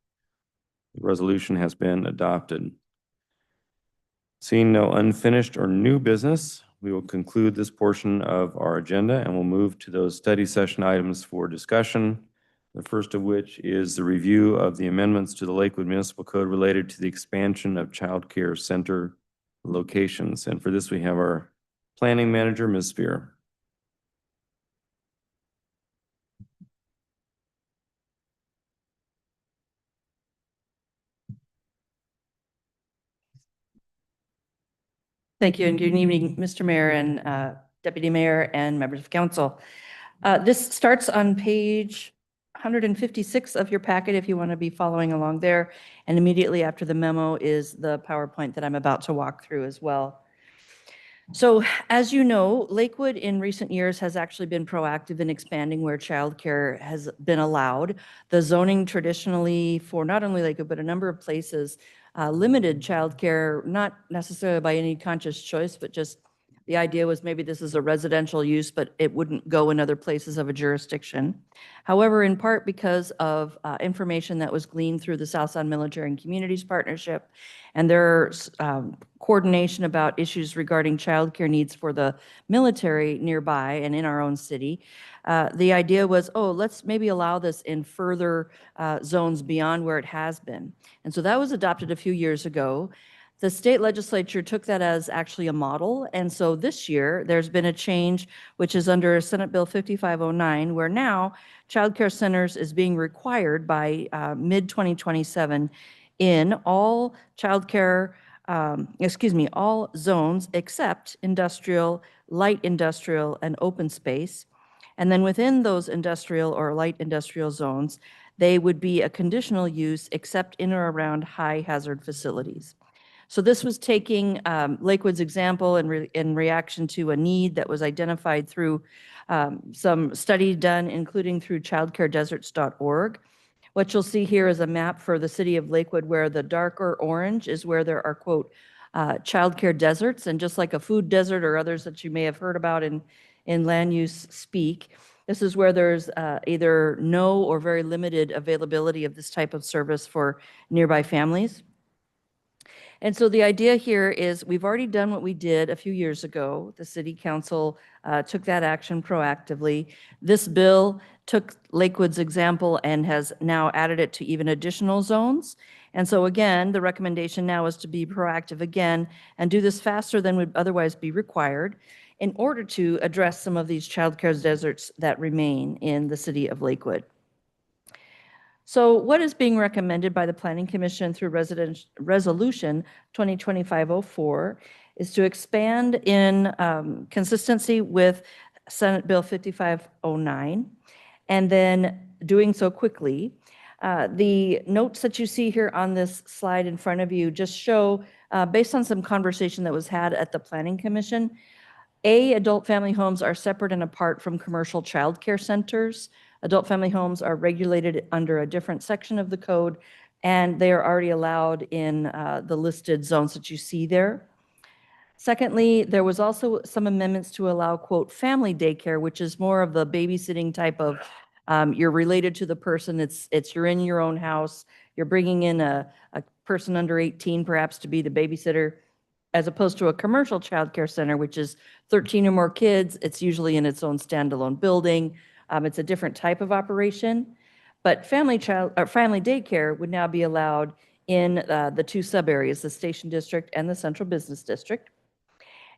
The resolution has been adopted. Seeing no unfinished or new business, we will conclude this portion of our agenda and we'll move to those study session items for discussion. The first of which is the review of the amendments to the Lakewood Municipal Code related to the expansion of child care center locations. And for this, we have our planning manager, Ms. Spear. Thank you, and good evening, Mr. Mayor and Deputy Mayor and members of council. This starts on page 156 of your packet if you want to be following along there. And immediately after the memo is the PowerPoint that I'm about to walk through as well. So as you know, Lakewood in recent years has actually been proactive in expanding where childcare has been allowed. The zoning traditionally for not only Lakewood, but a number of places limited childcare, not necessarily by any conscious choice, but just the idea was maybe this is a residential use, but it wouldn't go in other places of a jurisdiction. However, in part because of information that was gleaned through the South Sound Military and Communities Partnership and their coordination about issues regarding childcare needs for the military nearby and in our own city, the idea was, oh, let's maybe allow this in further zones beyond where it has been. And so that was adopted a few years ago. The state legislature took that as actually a model. And so this year, there's been a change, which is under Senate Bill 5509, where now childcare centers is being required by mid-2027 in all childcare, all zones except industrial, light industrial, and open space. And then within those industrial or light industrial zones, they would be a conditional use except in or around high hazard facilities. So this was taking Lakewood's example in reaction to a need that was identified through some study done, including through childcaredeserts.org. What you'll see here is a map for the city of Lakewood where the darker orange is where there are, quote, childcare deserts. And just like a food desert or others that you may have heard about in land use speak, this is where there's either no or very limited availability of this type of service for nearby families. And so the idea here is we've already done what we did a few years ago. The city council took that action proactively. This bill took Lakewood's example and has now added it to even additional zones. And so again, the recommendation now is to be proactive again and do this faster than would otherwise be required in order to address some of these childcare deserts that remain in the city of Lakewood. So what is being recommended by the Planning Commission through Resolution 2025-04 is to expand in consistency with Senate Bill 5509, and then doing so quickly. The notes that you see here on this slide in front of you just show, based on some conversation that was had at the Planning Commission, adult family homes are separate and apart from commercial child care centers. Adult family homes are regulated under a different section of the code, and they are already allowed in the listed zones that you see there. Secondly, there was also some amendments to allow, quote, family daycare, which is more of the babysitting type of, you're related to the person, it's you're in your own house, you're bringing in a person under 18 perhaps to be the babysitter, as opposed to a commercial child care center, which is 13 or more kids. It's usually in its own standalone building. It's a different type of operation, but family daycare would now be allowed in the two sub areas, the Station District and the Central Business District.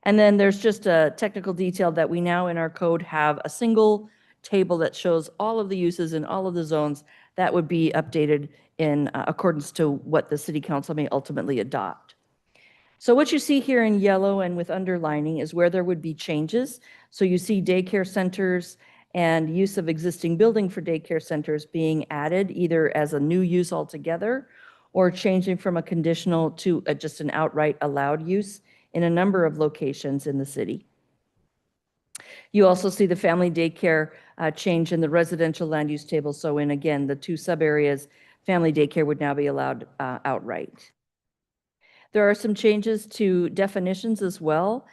And then there's just a technical detail that we now in our code have a single table that shows all of the uses in all of the zones that would be updated in accordance to what the city council may ultimately adopt. So what you see here in yellow and with underlining is where there would be changes. So you see daycare centers and use of existing building for daycare centers being added either as a new use altogether or changing from a conditional to just an outright allowed use in a number of locations in the city. You also see the family daycare change in the residential land use table. So in, again, the two sub areas, family daycare would now be allowed outright. There are some changes to definitions as well,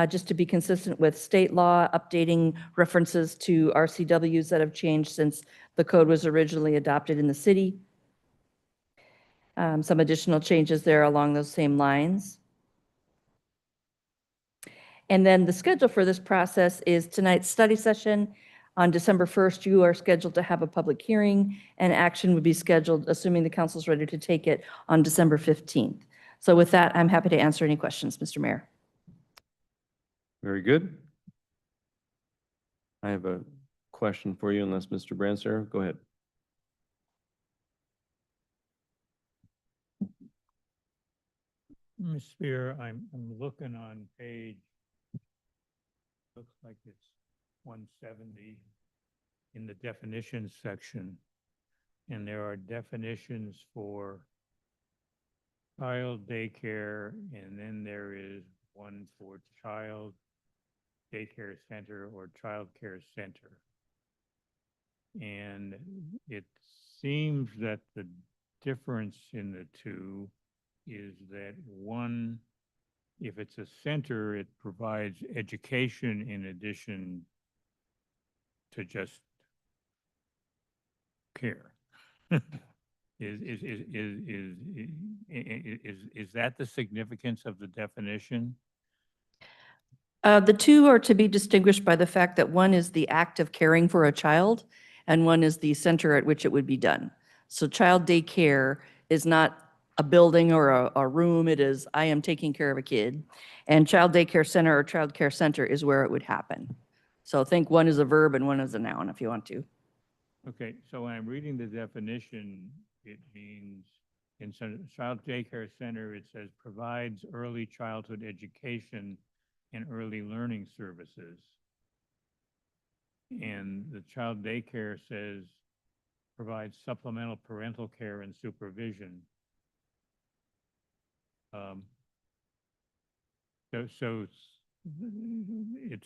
just to be consistent with state law, updating references to RCWs that have changed since the code was originally adopted in the city. Some additional changes there along those same lines. And then the schedule for this process is tonight's study session. On December 1st, you are scheduled to have a public hearing, and action would be scheduled, assuming the council's ready to take it, on December 15th. So with that, I'm happy to answer any questions, Mr. Mayor. Very good. I have a question for you, unless Mr. Branster, go ahead. Ms. Spear, I'm looking on page, looks like it's 170 in the definitions section. And there are definitions for child daycare, and then there is one for child daycare center or child care center. And it seems that the difference in the two is that one, if it's a center, it provides education in addition to just care. Is that the significance of the definition? The two are to be distinguished by the fact that one is the act of caring for a child, and one is the center at which it would be done. So child daycare is not a building or a room, it is, I am taking care of a kid. And child daycare center or child care center is where it would happen. So think one is a verb and one is a noun, if you want to. Okay, so when I'm reading the definition, it means in child daycare center, it says provides early childhood education and early learning services. And the child daycare says provides supplemental parental care and supervision. So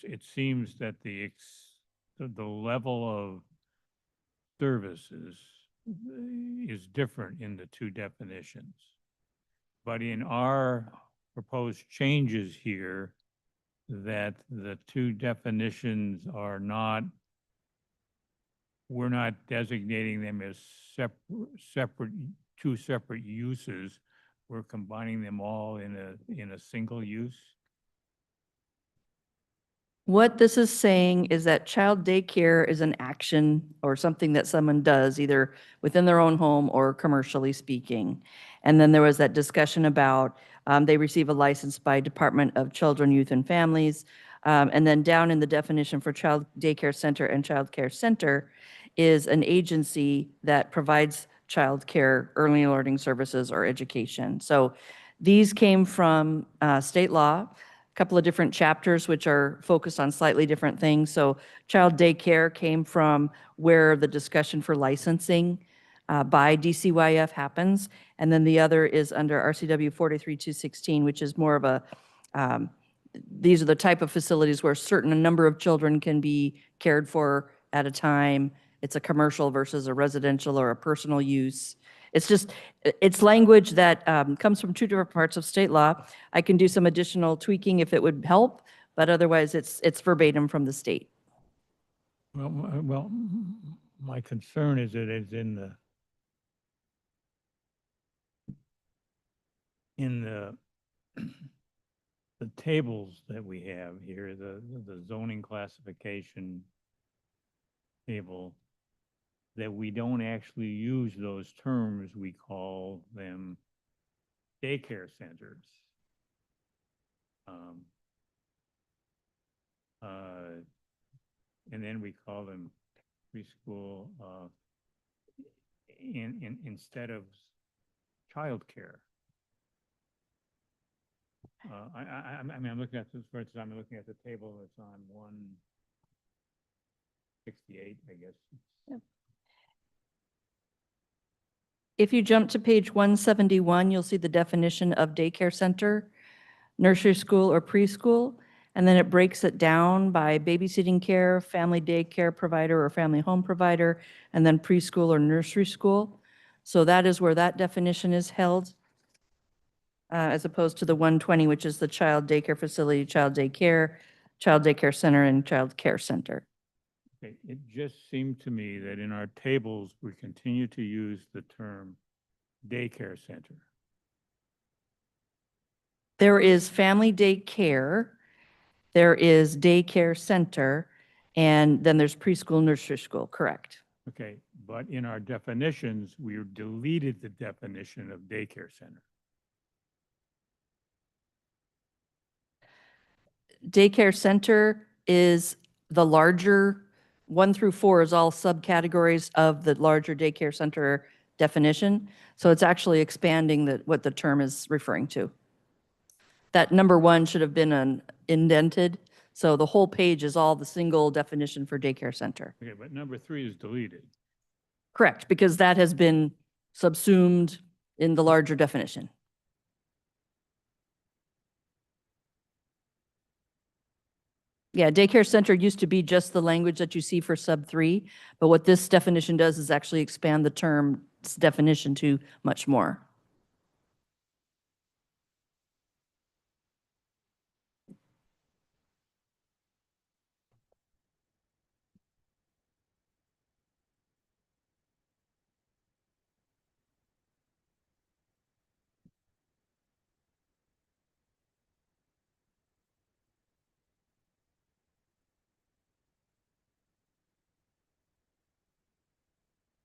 it seems that the level of services is different in the two definitions. But in our proposed changes here, that the two definitions are not, we're not designating them as two separate uses. We're combining them all in a single use. What this is saying is that child daycare is an action or something that someone does either within their own home or commercially speaking. And then there was that discussion about they receive a license by Department of Children, Youth and Families. And then down in the definition for child daycare center and child care center is an agency that provides child care, early learning services, or education. So these came from state law. Couple of different chapters which are focused on slightly different things. So child daycare came from where the discussion for licensing by DCYF happens. And then the other is under RCW 43216, which is more of a, these are the type of facilities where a certain number of children can be cared for at a time. It's a commercial versus a residential or a personal use. It's just, it's language that comes from two different parts of state law. I can do some additional tweaking if it would help, but otherwise it's verbatim from the state. Well, my concern is that it's in the tables that we have here, the zoning classification table, that we don't actually use those terms. We call them daycare centers. And then we call them preschool, instead of childcare. I mean, I'm looking at this, for instance, I'm looking at the table that's on 168, I guess. If you jump to page 171, you'll see the definition of daycare center, nursery school, or preschool. And then it breaks it down by babysitting care, family daycare provider or family home provider, and then preschool or nursery school. So that is where that definition is held, as opposed to the 120, which is the child daycare facility, child daycare center, and child care center. Okay, it just seemed to me that in our tables, we continue to use the term daycare center. There is family daycare, there is daycare center, and then there's preschool, nursery school, correct? Okay, but in our definitions, we deleted the definition of daycare center. Daycare center is the larger, 1 through 4 is all subcategories of the larger daycare center definition. So it's actually expanding what the term is referring to. That number 1 should have been indented. So the whole page is all the single definition for daycare center. Okay, but number 3 is deleted. Correct, because that has been subsumed in the larger definition. Yeah, daycare center used to be just the language that you see for sub 3, but what this definition does is actually expand the term's definition to much more.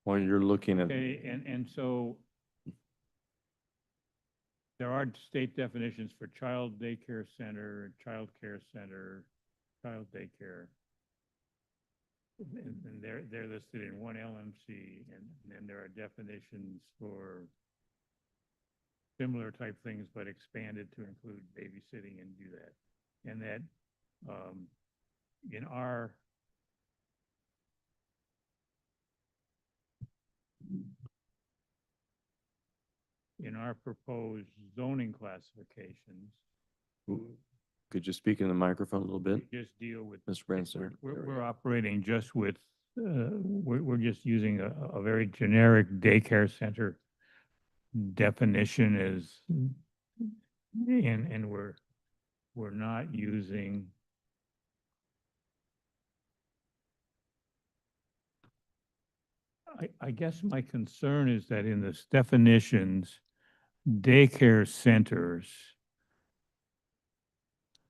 While you're looking at, Okay, and so there are state definitions for child daycare center, child care center, child daycare. And they're listed in one LMC, and then there are definitions for similar type things, but expanded to include babysitting and do that. And that in our proposed zoning classifications, could you speak in the microphone a little bit, we just deal with, Mr. Branster? we're operating just with, we're just using a very generic daycare center definition as, and we're not using I guess my concern is that in this definitions, daycare centers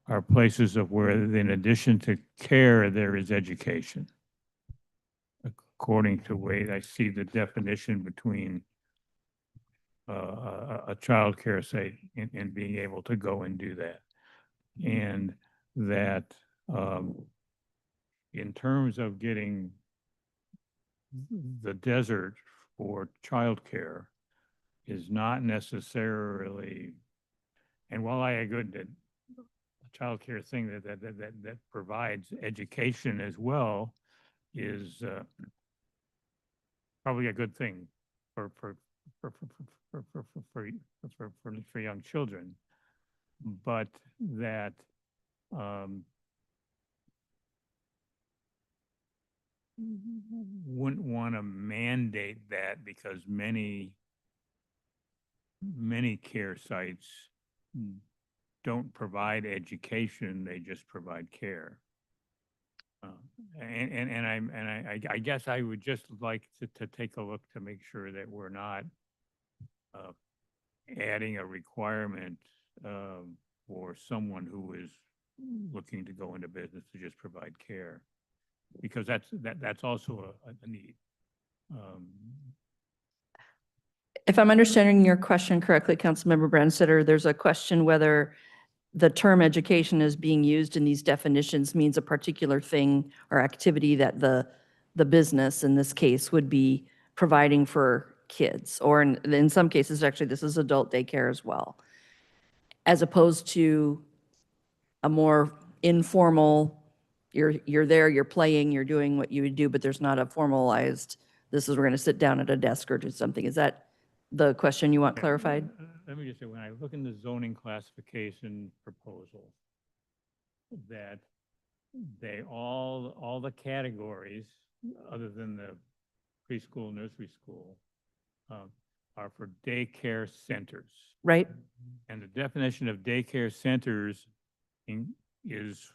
are places of where, in addition to care, there is education. According to the way I see the definition between a child care site and being able to go and do that. And that in terms of getting the desert for childcare is not necessarily, and while I agree that a childcare thing that provides education as well is probably a good thing for young children, but that wouldn't want to mandate that because many care sites don't provide education, they just provide care. I guess I would just like to take a look to make sure that we're not adding a requirement for someone who is looking to go into business to just provide care, because that's also a need. If I'm understanding your question correctly, Councilmember Brandstetter, there's a question whether the term education is being used in these definitions means a particular thing or activity that the business in this case would be providing for kids, or in some cases, actually, this is adult daycare as well, as opposed to a more informal, you're there, you're playing, you're doing what you would do, but there's not a formalized, this is, we're going to sit down at a desk or do something. Is that the question you want clarified? Let me just say, when I look in the zoning classification proposal, that all the categories, other than the preschool, nursery school, are for daycare centers. Right? And the definition of daycare centers is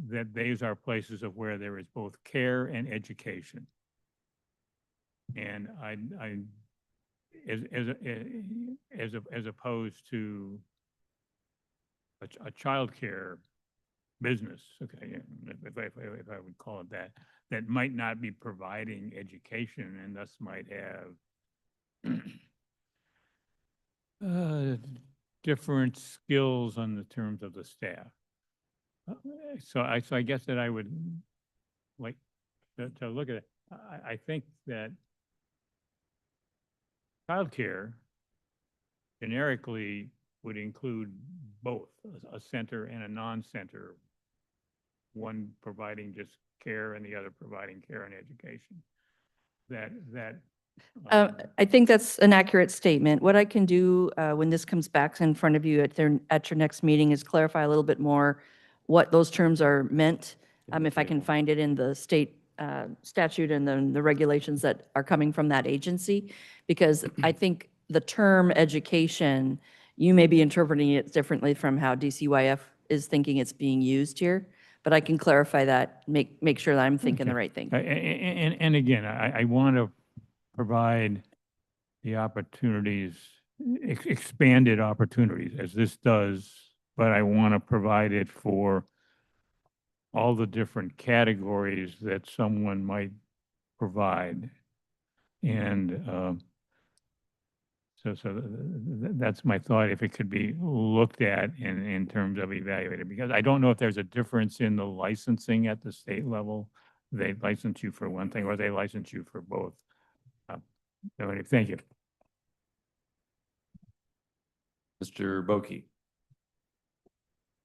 that these are places of where there is both care and education. And as opposed to a childcare business, okay, if I would call it that, that might not be providing education and thus might have different skills on the terms of the staff. So I guess that I would like to look at it. I think that childcare generically would include both a center and a non-center, one providing just care and the other providing care and education. I think that's an accurate statement. What I can do when this comes back in front of you at your next meeting is clarify a little bit more what those terms are meant. If I can find it in the state statute and then the regulations that are coming from that agency, because I think the term education, you may be interpreting it differently from how DCYF is thinking it's being used here, but I can clarify that, make sure that I'm thinking the right thing. And again, I want to provide the opportunities, expanded opportunities, as this does, but I want to provide it for all the different categories that someone might provide. And so that's my thought, if it could be looked at in terms of evaluated, because I don't know if there's a difference in the licensing at the state level. They license you for one thing or they license you for both. Thank you. Mr. Boki.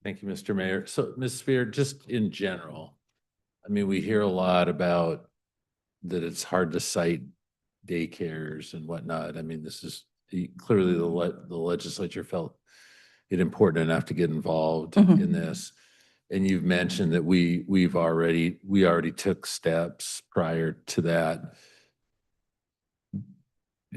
Thank you, Mr. Mayor. So, Ms. Spear, just in general, I mean, we hear a lot about that it's hard to cite daycares and whatnot. I mean, this is clearly the legislature felt it important enough to get involved in this. And you've mentioned that we already took steps prior to that.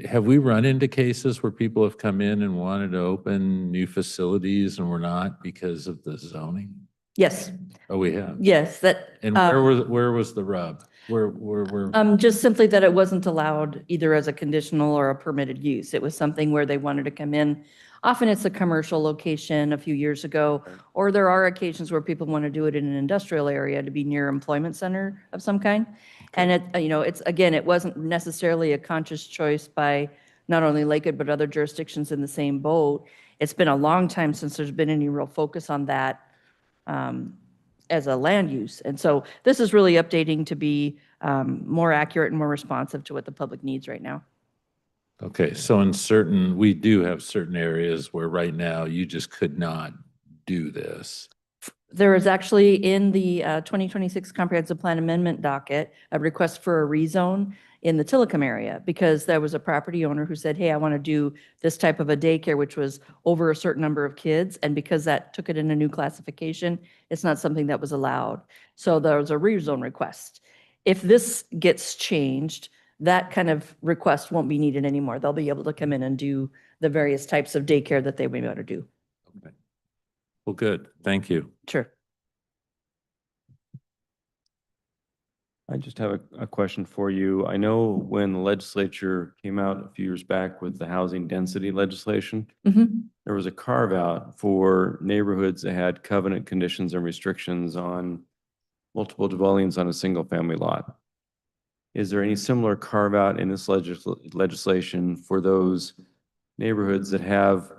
Have we run into cases where people have come in and wanted to open new facilities and were not because of the zoning? Yes, Oh, we have. yes, that. And where was the rub? Where? Just simply that it wasn't allowed either as a conditional or a permitted use. It was something where they wanted to come in. Often it's a commercial location a few years ago, or there are occasions where people want to do it in an industrial area to be near employment center of some kind. And it wasn't necessarily a conscious choice by not only Lakewood, but other jurisdictions in the same boat. It's been a long time since there's been any real focus on that as a land use. And so this is really updating to be more accurate and more responsive to what the public needs right now. Okay, so we do have certain areas where right now you just could not do this. There is actually in the 2026 Comprehensive Plan Amendment docket, a request for a rezone in the Tillicum area, because there was a property owner who said, hey, I want to do this type of a daycare, which was over a certain number of kids. And because that took it in a new classification, it's not something that was allowed. So there was a rezone request. If this gets changed, that kind of request won't be needed anymore. They'll be able to come in and do the various types of daycare that they may want to do. Okay. Well, good. Thank you. Sure. I just have a question for you. I know when the legislature came out a few years back with the housing density legislation, there was a carve out for neighborhoods that had covenant conditions and restrictions on multiple dwellings on a single family lot. Is there any similar carve out in this legislation for those neighborhoods that have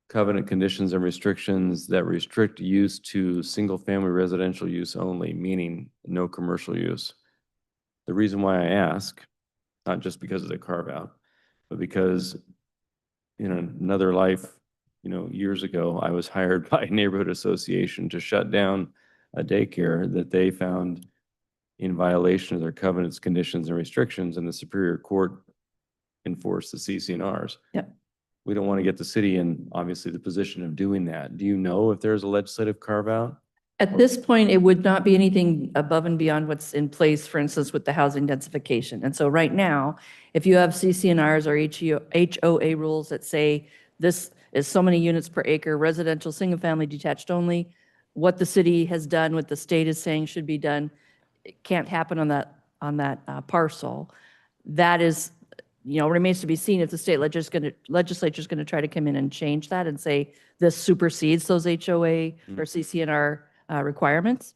covenant conditions and restrictions that restrict use to single-family residential use only, meaning no commercial use. The reason why I ask, not just because of the carve-out, but because in another life, years ago, I was hired by a neighborhood association to shut down a daycare that they found in violation of their covenants, conditions, and restrictions, and the Superior Court enforced the CCNRs. Yep. We don't want to get the city in, obviously, the position of doing that. Do you know if there's a legislative carve-out? At this point, it would not be anything above and beyond what's in place, for instance, with the housing densification. And so right now, if you have CCNRs or HOA rules that say this is so many units per acre, residential, single-family, detached only, what the city has done, what the state is saying should be done, it can't happen on that parcel. That is, remains to be seen if the state legislature is going to try to come in and change that and say this supersedes those HOA or CCNR requirements.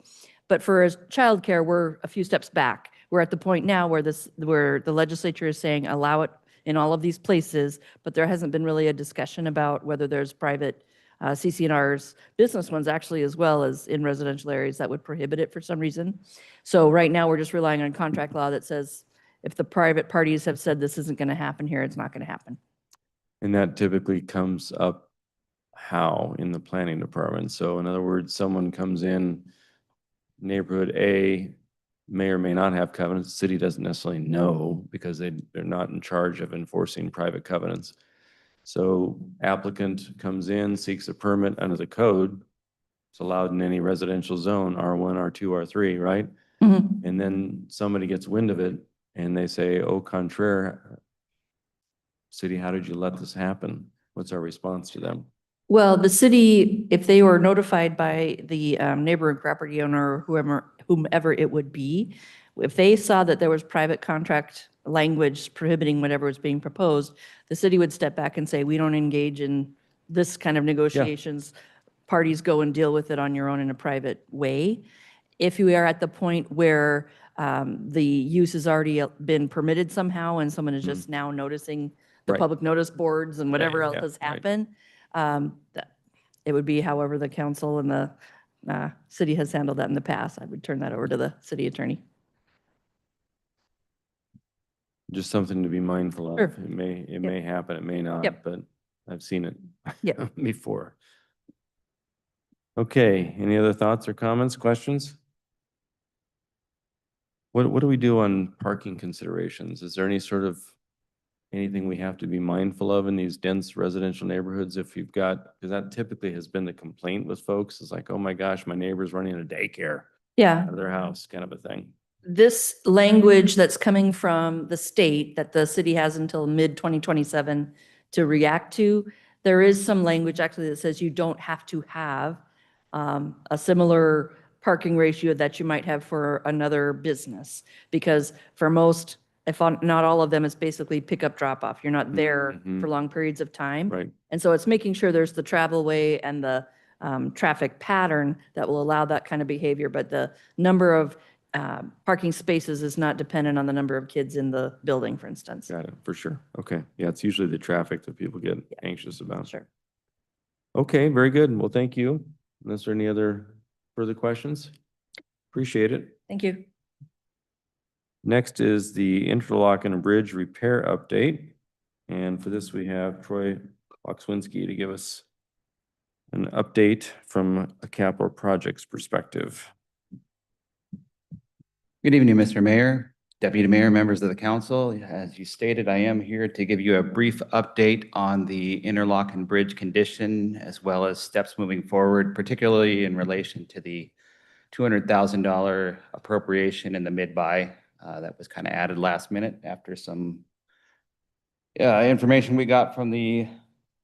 But for childcare, we're a few steps back. We're at the point now where the legislature is saying allow it in all of these places, but there hasn't been really a discussion about whether there's private CCNRs, business ones actually, as well as in residential areas that would prohibit it for some reason. So right now, we're just relying on contract law that says if the private parties have said this isn't going to happen here, it's not going to happen. And that typically comes up how in the planning department? So in other words, someone comes in, neighborhood A may or may not have covenants. The city doesn't necessarily know because they're not in charge of enforcing private covenants. So applicant comes in, seeks a permit under the code. It's allowed in any residential zone, R1, R2, R3, right? Mhm. And then somebody gets wind of it and they say, au contraire, city, how did you let this happen? What's our response to them? Well, the city, if they were notified by the neighboring property owner or whomever it would be, if they saw that there was private contract language prohibiting whatever was being proposed, the city would step back and say, we don't engage in this kind of negotiations. Parties go and deal with it on your own in a private way. If we are at the point where the use has already been permitted somehow and someone is just now noticing the Right. public notice boards and whatever Right, else yeah, has right. happened, it would be however the council and the city has handled that in the past. I would turn that over to the city attorney. Just something to be mindful of. Sure. It may happen, it may not, Yep. but I've seen it Yep. before. Okay, any other thoughts or comments, questions? What do we do on parking considerations? Is there anything we have to be mindful of in these dense residential neighborhoods if you've got, because that typically has been the complaint with folks, is like, oh my gosh, my neighbor's running a daycare Yeah. out of their house, kind of a thing. This language that's coming from the state that the city has until mid-2027 to react to, there is some language actually that says you don't have to have a similar parking ratio that you might have for another business. Because for most, if not all of them, it's basically pick up, drop off. You're not there Mhm. for long periods of time. Right, And so it's making sure there's the travel way and the traffic pattern that will allow that kind of behavior. But the number of parking spaces is not dependent on the number of kids in the building, for instance. got it, for sure. Okay, yeah, it's usually the traffic that people get anxious about. Sure. Okay, very good. Well, thank you. Unless there are any other further questions? Appreciate it. Thank you. Next is the Interlochen Bridge repair update. And for this, we have Troy Loxwinski to give us an update from a capital projects perspective. Good evening, Mr. Mayor, Deputy Mayor, members of the council. As you stated, I am here to give you a brief update on the Interlochen Bridge condition as well as steps moving forward, particularly in relation to the $200,000 appropriation in the mid-buy that was kind of added last minute after some information we got from the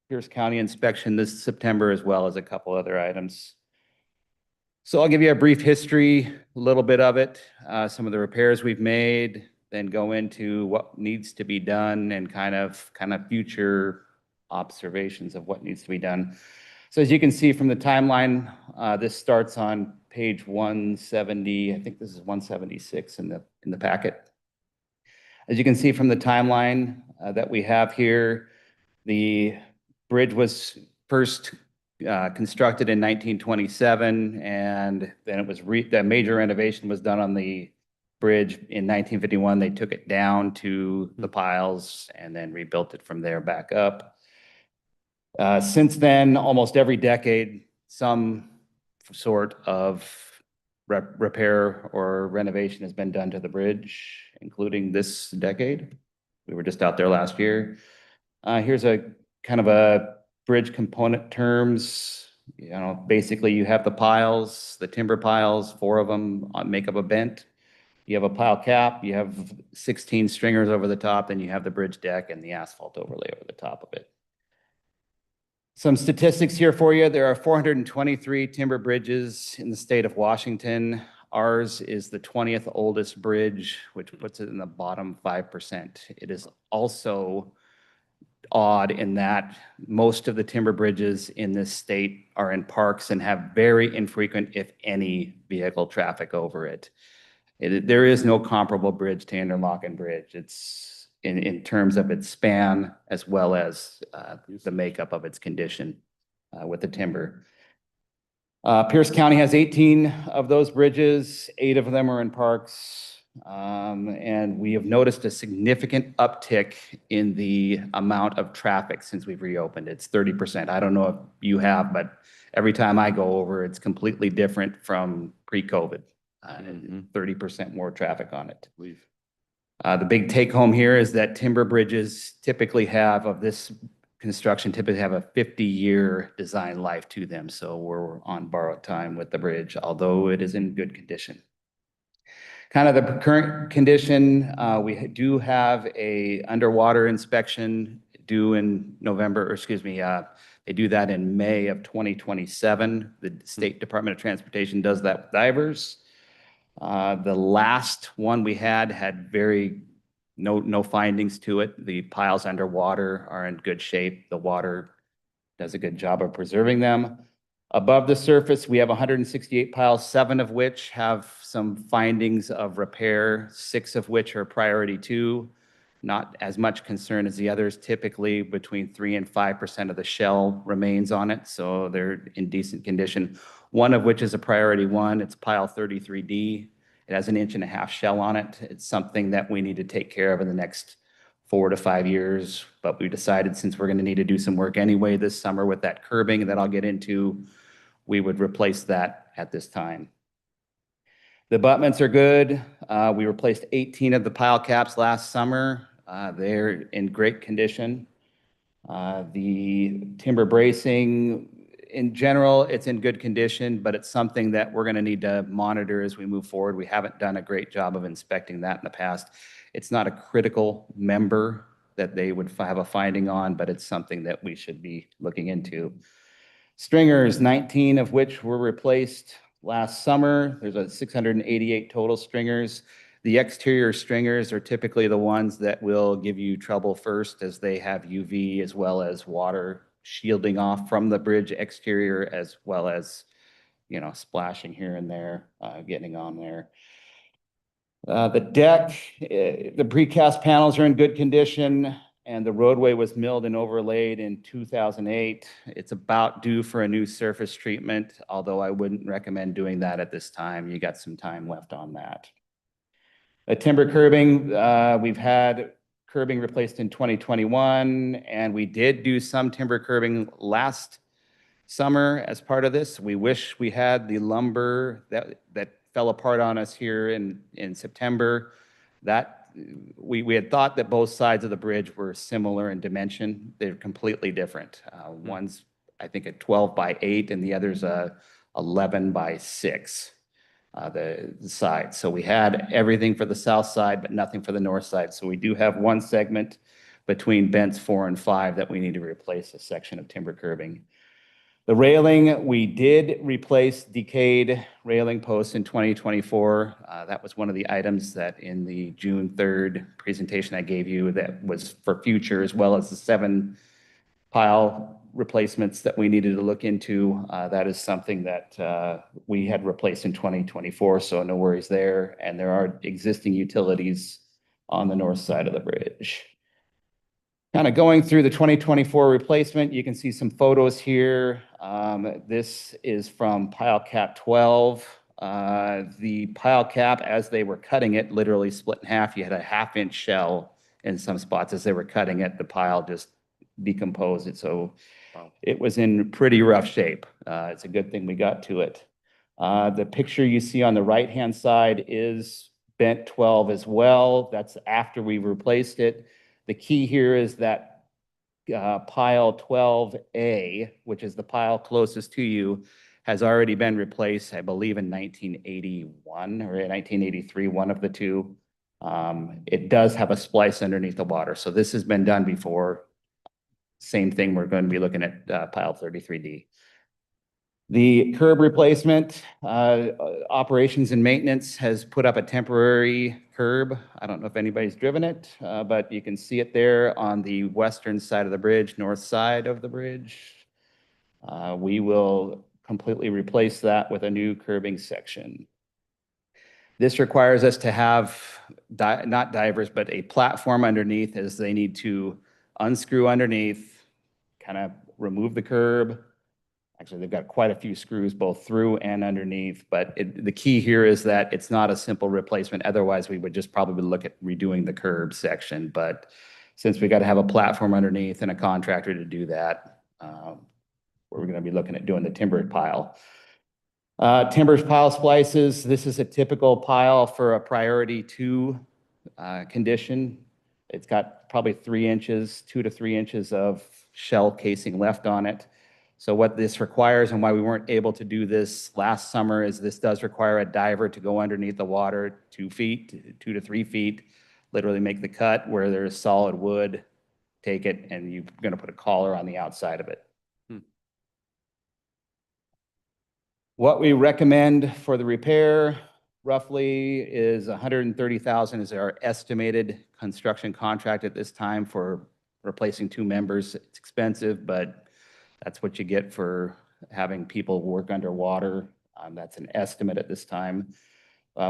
Pierce County inspection this September, as well as a couple other items. So I'll give you a brief history, a little bit of it, some of the repairs we've made, then go into what needs to be done and kind of future observations of what needs to be done. So as you can see from the timeline, this starts on page 170. I think this is 176 in the packet. As you can see from the timeline that we have here, the bridge was first constructed in 1927, and then it was the major renovation was done on the bridge in 1951. They took it down to the piles and then rebuilt it from there back up. Since then, almost every decade, some sort of repair or renovation has been done to the bridge, including this decade. We were just out there last year. Here's a kind of a bridge component terms. You know, basically you have the piles, the timber piles, 4 of them make up a bent. You have a pile cap, you have 16 stringers over the top, and you have the bridge deck and the asphalt overlay over the top of it. Some statistics here for you. There are 423 timber bridges in the state of Washington. Ours is the 20th oldest bridge, which puts it in the bottom 5%. It is also odd in that most of the timber bridges in this state are in parks and have very infrequent, if any, vehicle traffic over it. There is no comparable bridge to Interlochen Bridge. It's in terms of its span as well as the makeup of its condition with the timber. Pierce County has 18 of those bridges. 8 of them are in parks. And we have noticed a significant uptick in the amount of traffic since we've reopened. It's 30%. I don't know if you have, but every time I go over, it's completely different from pre-COVID. 30% more traffic on it. The big take home here is that timber bridges typically have, of this construction, typically have a 50-year design life to them. So we're on borrowed time with the bridge, although it is in good condition. Kind of the current condition, we do have a underwater inspection due in November, or excuse me, they do that in May of 2027. The State Department of Transportation does that with divers. The last one we had no findings to it. The piles underwater are in good shape. The water does a good job of preserving them. Above the surface, we have 168 piles, 7 of which have some findings of repair, 6 of which are priority 2. Not as much concern as the others. Typically between 3 and 5% of the shell remains on it, so they're in decent condition. One of which is a priority 1. It's pile 33D. It has 1.5 inch shell on it. It's something that we need to take care of in the next 4 to 5 years. But we decided, since we're going to need to do some work anyway this summer with that curbing that I'll get into, we would replace that at this time. The abutments are good. We replaced 18 of the pile caps last summer. They're in great condition. The timber bracing, in general, it's in good condition, but it's something that we're going to need to monitor as we move forward. We haven't done a great job of inspecting that in the past. It's not a critical member that they would have a finding on, but it's something that we should be looking into. Stringers, 19 of which were replaced last summer. There's a 688 total stringers. The exterior stringers are typically the ones that will give you trouble first, as they have UV as well as water shielding off from the bridge exterior, as well as, you know, splashing here and there, getting on there. The deck, the precast panels are in good condition, and the roadway was milled and overlaid in 2008. It's about due for a new surface treatment, although I wouldn't recommend doing that at this time. You got some time left on that. The timber curbing, we've had curbing replaced in 2021, and we did do some timber curbing last summer as part of this. We wish we had the lumber that fell apart on us here in September. That we had thought that both sides of the bridge were similar in dimension. They're completely different. One's, I think, a 12 by 8, and the other's a 11 by 6. The side. So we had everything for the south side, but nothing for the north side. So we do have one segment between bents 4 and 5 that we need to replace a section of timber curbing. The railing, we did replace decayed railing posts in 2024. That was one of the items that in the June 3rd presentation I gave you that was for future, as well as the 7 pile replacements that we needed to look into. That is something that we had replaced in 2024, so no worries there. And there are existing utilities on the north side of the bridge. Kind of going through the 2024 replacement, you can see some photos here. This is from pile cap 12. The pile cap, as they were cutting it, literally split in half. You had a 1/2-inch shell in some spots. As they were cutting it, the pile just decomposed it. So it was in pretty rough shape. It's a good thing we got to it. The picture you see on the right-hand side is bent 12 as well. That's after we replaced it. The key here is that pile 12A, which is the pile closest to you, has already been replaced, I believe, in 1981 or 1983, one of the two. It does have a splice underneath the water. So this has been done before. Same thing, we're going to be looking at pile 33D. The curb replacement, operations and maintenance has put up a temporary curb. I don't know if anybody's driven it, but you can see it there on the western side of the bridge, north side of the bridge. We will completely replace that with a new curbing section. This requires us to have, not divers, but a platform underneath, as they need to unscrew underneath, kind of remove the curb. Actually, they've got quite a few screws both through and underneath, but the key here is that it's not a simple replacement. Otherwise, we would just probably look at redoing the curb section. But since we got to have a platform underneath and a contractor to do that, we're going to be looking at doing the timbered pile. Timbers pile splices. This is a typical pile for a priority 2 condition. It's got probably 3 inches, 2 to 3 inches of shell casing left on it. So what this requires, and why we weren't able to do this last summer, is this does require a diver to go underneath the water 2 feet, 2 to 3 feet, literally make the cut where there's solid wood, take it, and you're going to put a collar on the outside of it. What we recommend for the repair roughly is $130,000 is our estimated construction contract at this time for replacing 2 members. It's expensive, but that's what you get for having people work underwater. That's an estimate at this time.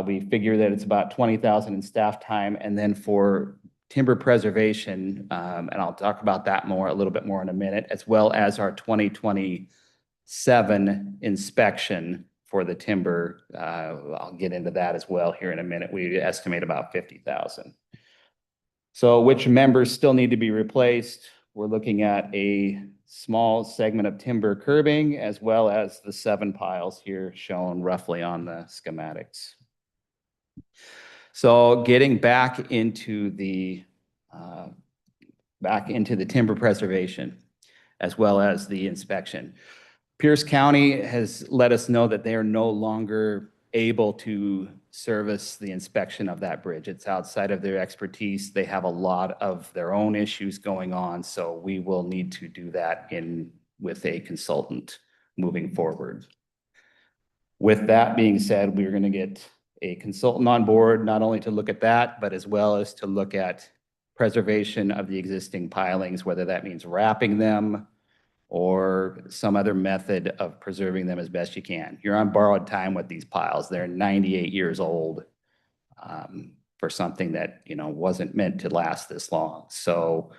We figure that it's about $20,000 in staff time. And then for timber preservation, and I'll talk about that a little bit more in a minute, as well as our 2027 inspection for the timber. I'll get into that as well here in a minute. We estimate about $50,000. So which members still need to be replaced? We're looking at a small segment of timber curbing, as well as the 7 piles here shown roughly on the schematics. So getting back into the timber preservation, as well as the inspection. Pierce County has let us know that they are no longer able to service the inspection of that bridge. It's outside of their expertise. They have a lot of their own issues going on, so we will need to do that with a consultant moving forward. With that being said, we're going to get a consultant on board, not only to look at that, but as well as to look at preservation of the existing pilings, whether that means wrapping them or some other method of preserving them as best you can. You're on borrowed time with these piles. They're 98 years old for something that, wasn't meant to last this long. So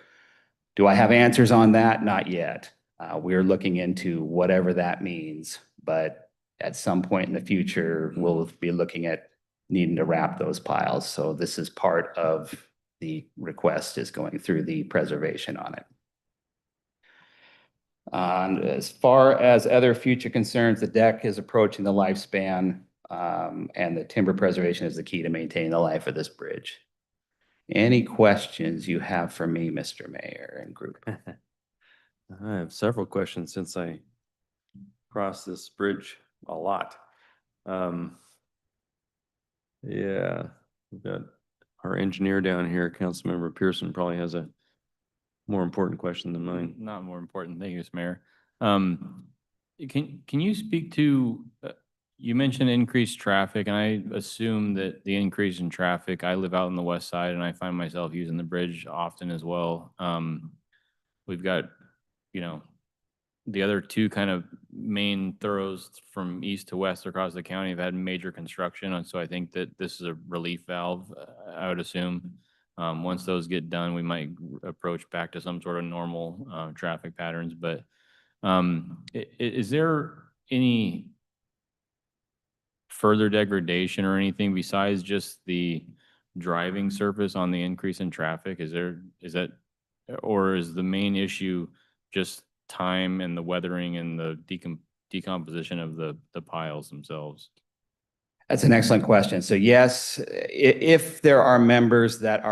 do I have answers on that? Not yet. We're looking into whatever that means, but at some point in the future, we'll be looking at needing to wrap those piles. So this is part of the request, is going through the preservation on it. And as far as other future concerns, the deck is approaching the lifespan, and the timber preservation is the key to maintaining the life of this bridge. Any questions you have for me, Mr. Mayor and group? I have several questions since I crossed this bridge a lot. Yeah, we've got our engineer down here, Councilmember Pearson, probably has a more important question than mine. Not more important. Thank you, Mr. Mayor. Can you speak to, you mentioned increased traffic, and I assume that the increase in traffic, I live out on the west side and I find myself using the bridge often as well. We've got, the other 2 kind of main thoroughs from east to west across the county have had major construction. And so I think that this is a relief valve, I would assume. Once those get done, we might approach back to some sort of normal, traffic patterns, but, is there any further degradation or anything besides just the driving surface on the increase in traffic? Is that, or is the main issue just time and the weathering and the decomposition of the piles themselves? That's an excellent question. So yes, if there are members that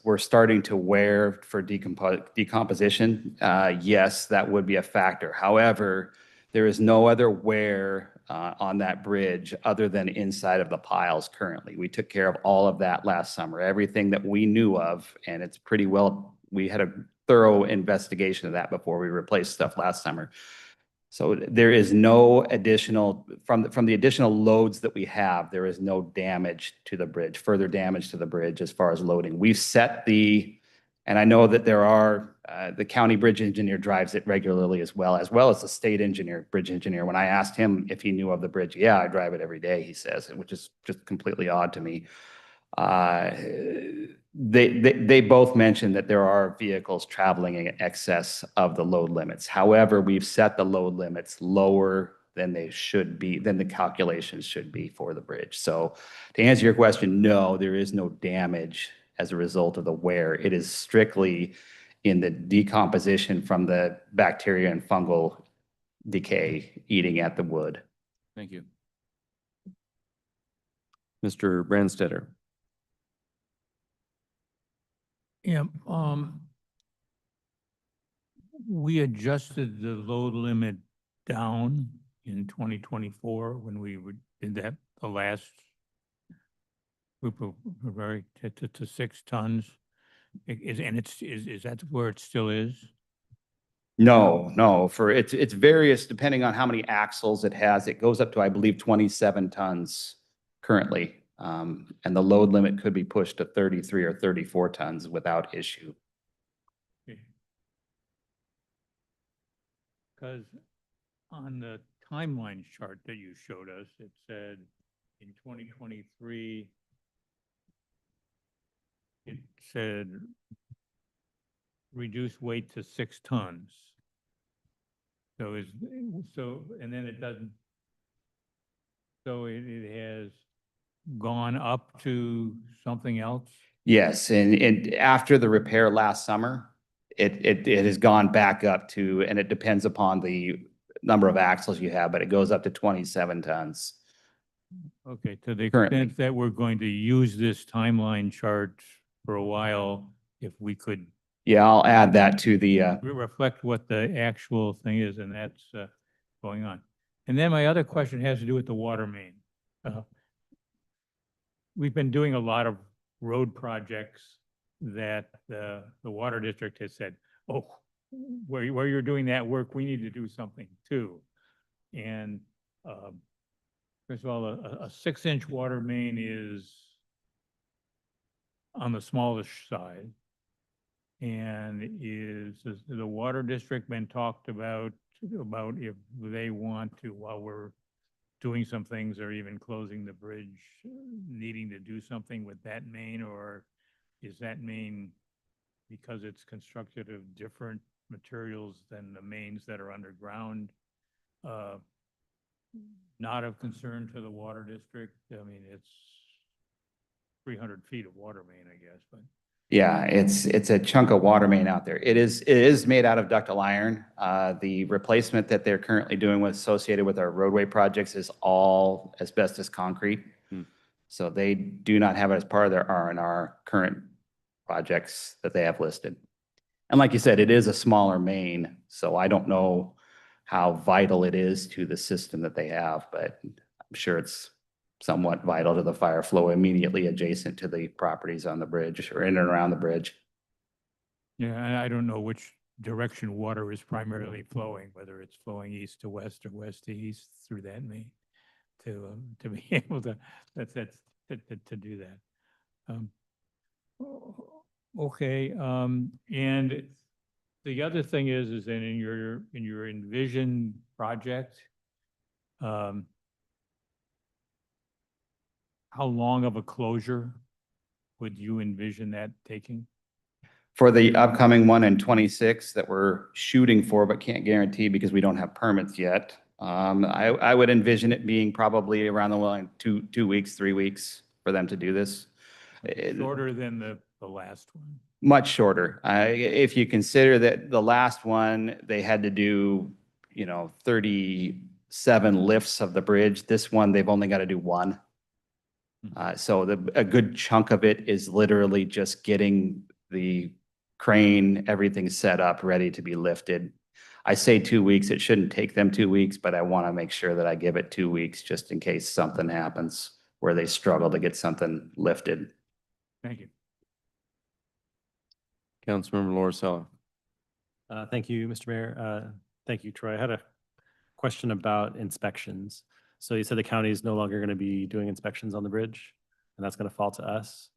we're starting to wear for decomposition, yes, that would be a factor. However, there is no other wear on that bridge other than inside of the piles currently. We took care of all of that last summer, everything that we knew of, and it's pretty well, we had a thorough investigation of that before we replaced stuff last summer. So there is no additional, from the additional loads that we have, there is no damage to the bridge, further damage to the bridge as far as loading. We've set and I know that there are, the county bridge engineer drives it regularly as well as the state engineer, bridge engineer. When I asked him if he knew of the bridge, yeah, I drive it every day, he says, which is just completely odd to me. They both mentioned that there are vehicles traveling in excess of the load limits. However, we've set the load limits lower than they should be, than the calculations should be for the bridge. So to answer your question, no, there is no damage as a result of the wear. It is strictly in the decomposition from the bacteria and fungal decay eating at the wood. Thank you. Mr. Brandstetter. Yeah, we adjusted the load limit down in 2024 when we did that, the last group of, right, to 6 tons. Is that where it still is? No, it's various depending on how many axles it has. It goes up to, I believe, 27 tons currently. And the load limit could be pushed to 33 or 34 tons without issue. Because on the timeline chart that you showed us, it said in 2023, it said reduce weight to 6 tons. And then it doesn't, so it has gone up to something else? Yes, and after the repair last summer, it has gone back up to, and it depends upon the number of axles you have, but it goes up to 27 tons. Okay, to the Currently. extent that we're going to use this timeline chart for a while, if we could Yeah, I'll add that to the, reflect what the actual thing is, and that's going on. And then my other question has to do with the water main. We've been doing a lot of road projects that the water district has said, oh, where you're doing that work, we need to do something too. And first of all, a 6-inch water main is on the smallish side. And is the water district been talked about if they want to, while we're doing some things or even closing the bridge, needing to do something with that main? Or is that main, because it's constructed of different materials than the mains that are underground, not of concern to the water district? I mean, it's 300 feet of water main, I guess, but. yeah, it's a chunk of water main out there. It is made out of ductile iron. The replacement that they're currently doing associated with our roadway projects is all asbestos concrete. So they do not have it as part of their R&R current projects that they have listed. And like you said, it is a smaller main, so I don't know how vital it is to the system that they have, but I'm sure it's somewhat vital to the fire flow immediately adjacent to the properties on the bridge or in and around the bridge. Yeah, and I don't know which direction water is primarily flowing, whether it's flowing east to west or west to east through that main to be able to do that. Okay, and the other thing is that in your Envision project, how long of a closure would you envision that taking? For the upcoming one in 26 that we're shooting for, but can't guarantee because we don't have permits yet. I would envision it being probably around the line, 2 weeks, 3 weeks for them to do this. Shorter than the last one? Much shorter. If you consider that the last one, they had to do, 37 lifts of the bridge. This one, they've only got to do one. So a good chunk of it is literally just getting the crane, everything set up, ready to be lifted. I say 2 weeks. It shouldn't take them 2 weeks, but I want to make sure that I give it 2 weeks just in case something happens where they struggle to get something lifted. Thank you. Councilmember Laura. Thank you, Mr. Mayor. Thank you, Troy. I had a question about inspections. So you said the county is no longer going to be doing inspections on the bridge, and that's going to fall to us.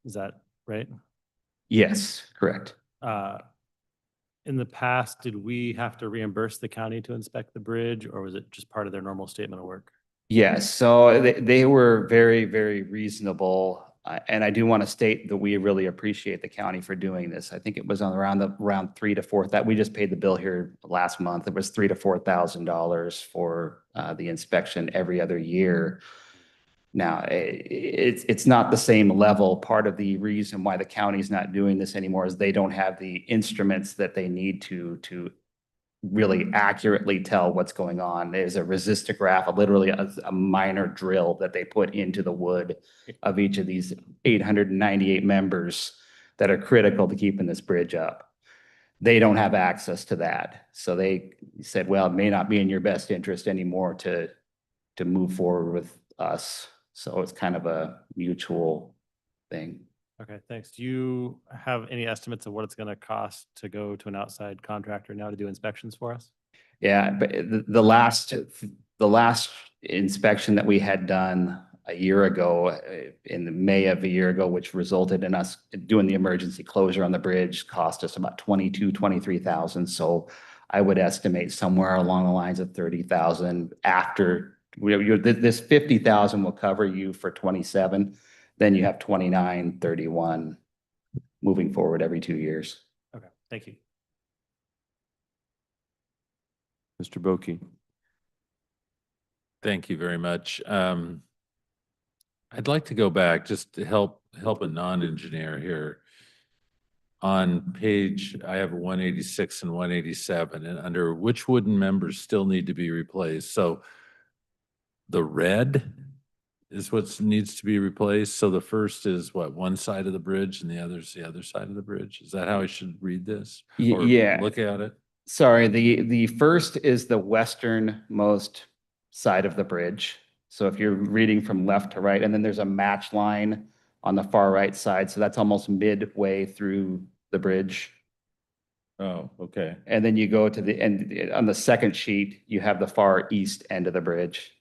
Is that right? Yes, correct. In the past, did we have to reimburse the county to inspect the bridge, or was it just part of their normal statement of work? Yes, so they were very, very reasonable. And I do want to state that we really appreciate the county for doing this. I think it was on around 3 to 4 that we just paid the bill here last month. It was $3,000 to $4,000 for the inspection every other year. Now, it's not the same level. Part of the reason why the county's not doing this anymore is they don't have the instruments that they need to really accurately tell what's going on. There's a resistograph, literally a minor drill that they put into the wood of each of these 898 members that are critical to keeping this bridge up. They don't have access to that. So they said, well, it may not be in your best interest anymore to move forward with us. So it's kind of a mutual thing. Okay, thanks. Do you have any estimates of what it's going to cost to go to an outside contractor now to do inspections for us? Yeah, but the last inspection that we had done a year ago, in the May of a year ago, which resulted in us doing the emergency closure on the bridge, cost us about 23,000. So I would estimate somewhere along the lines of 30,000 after this 50,000 will cover you for 27. Then you have 29, 31 moving forward every 2 years. Okay, thank you. Mr. Boki. Thank you very much. I'd like to go back just to help a non-engineer here. On page, I have 186 and 187, and under which wooden members still need to be replaced. So the red is what needs to be replaced. So the first is what, one side of the bridge and the other's the other side of the bridge? Is that how I should read this? Or Yeah. look at it? Sorry, the first is the westernmost side of the bridge. So if you're reading from left to right, and then there's a match line on the far right side. So that's almost midway through the bridge. Oh, okay. And then you go to the end, on the second sheet, you have the far east end of the bridge.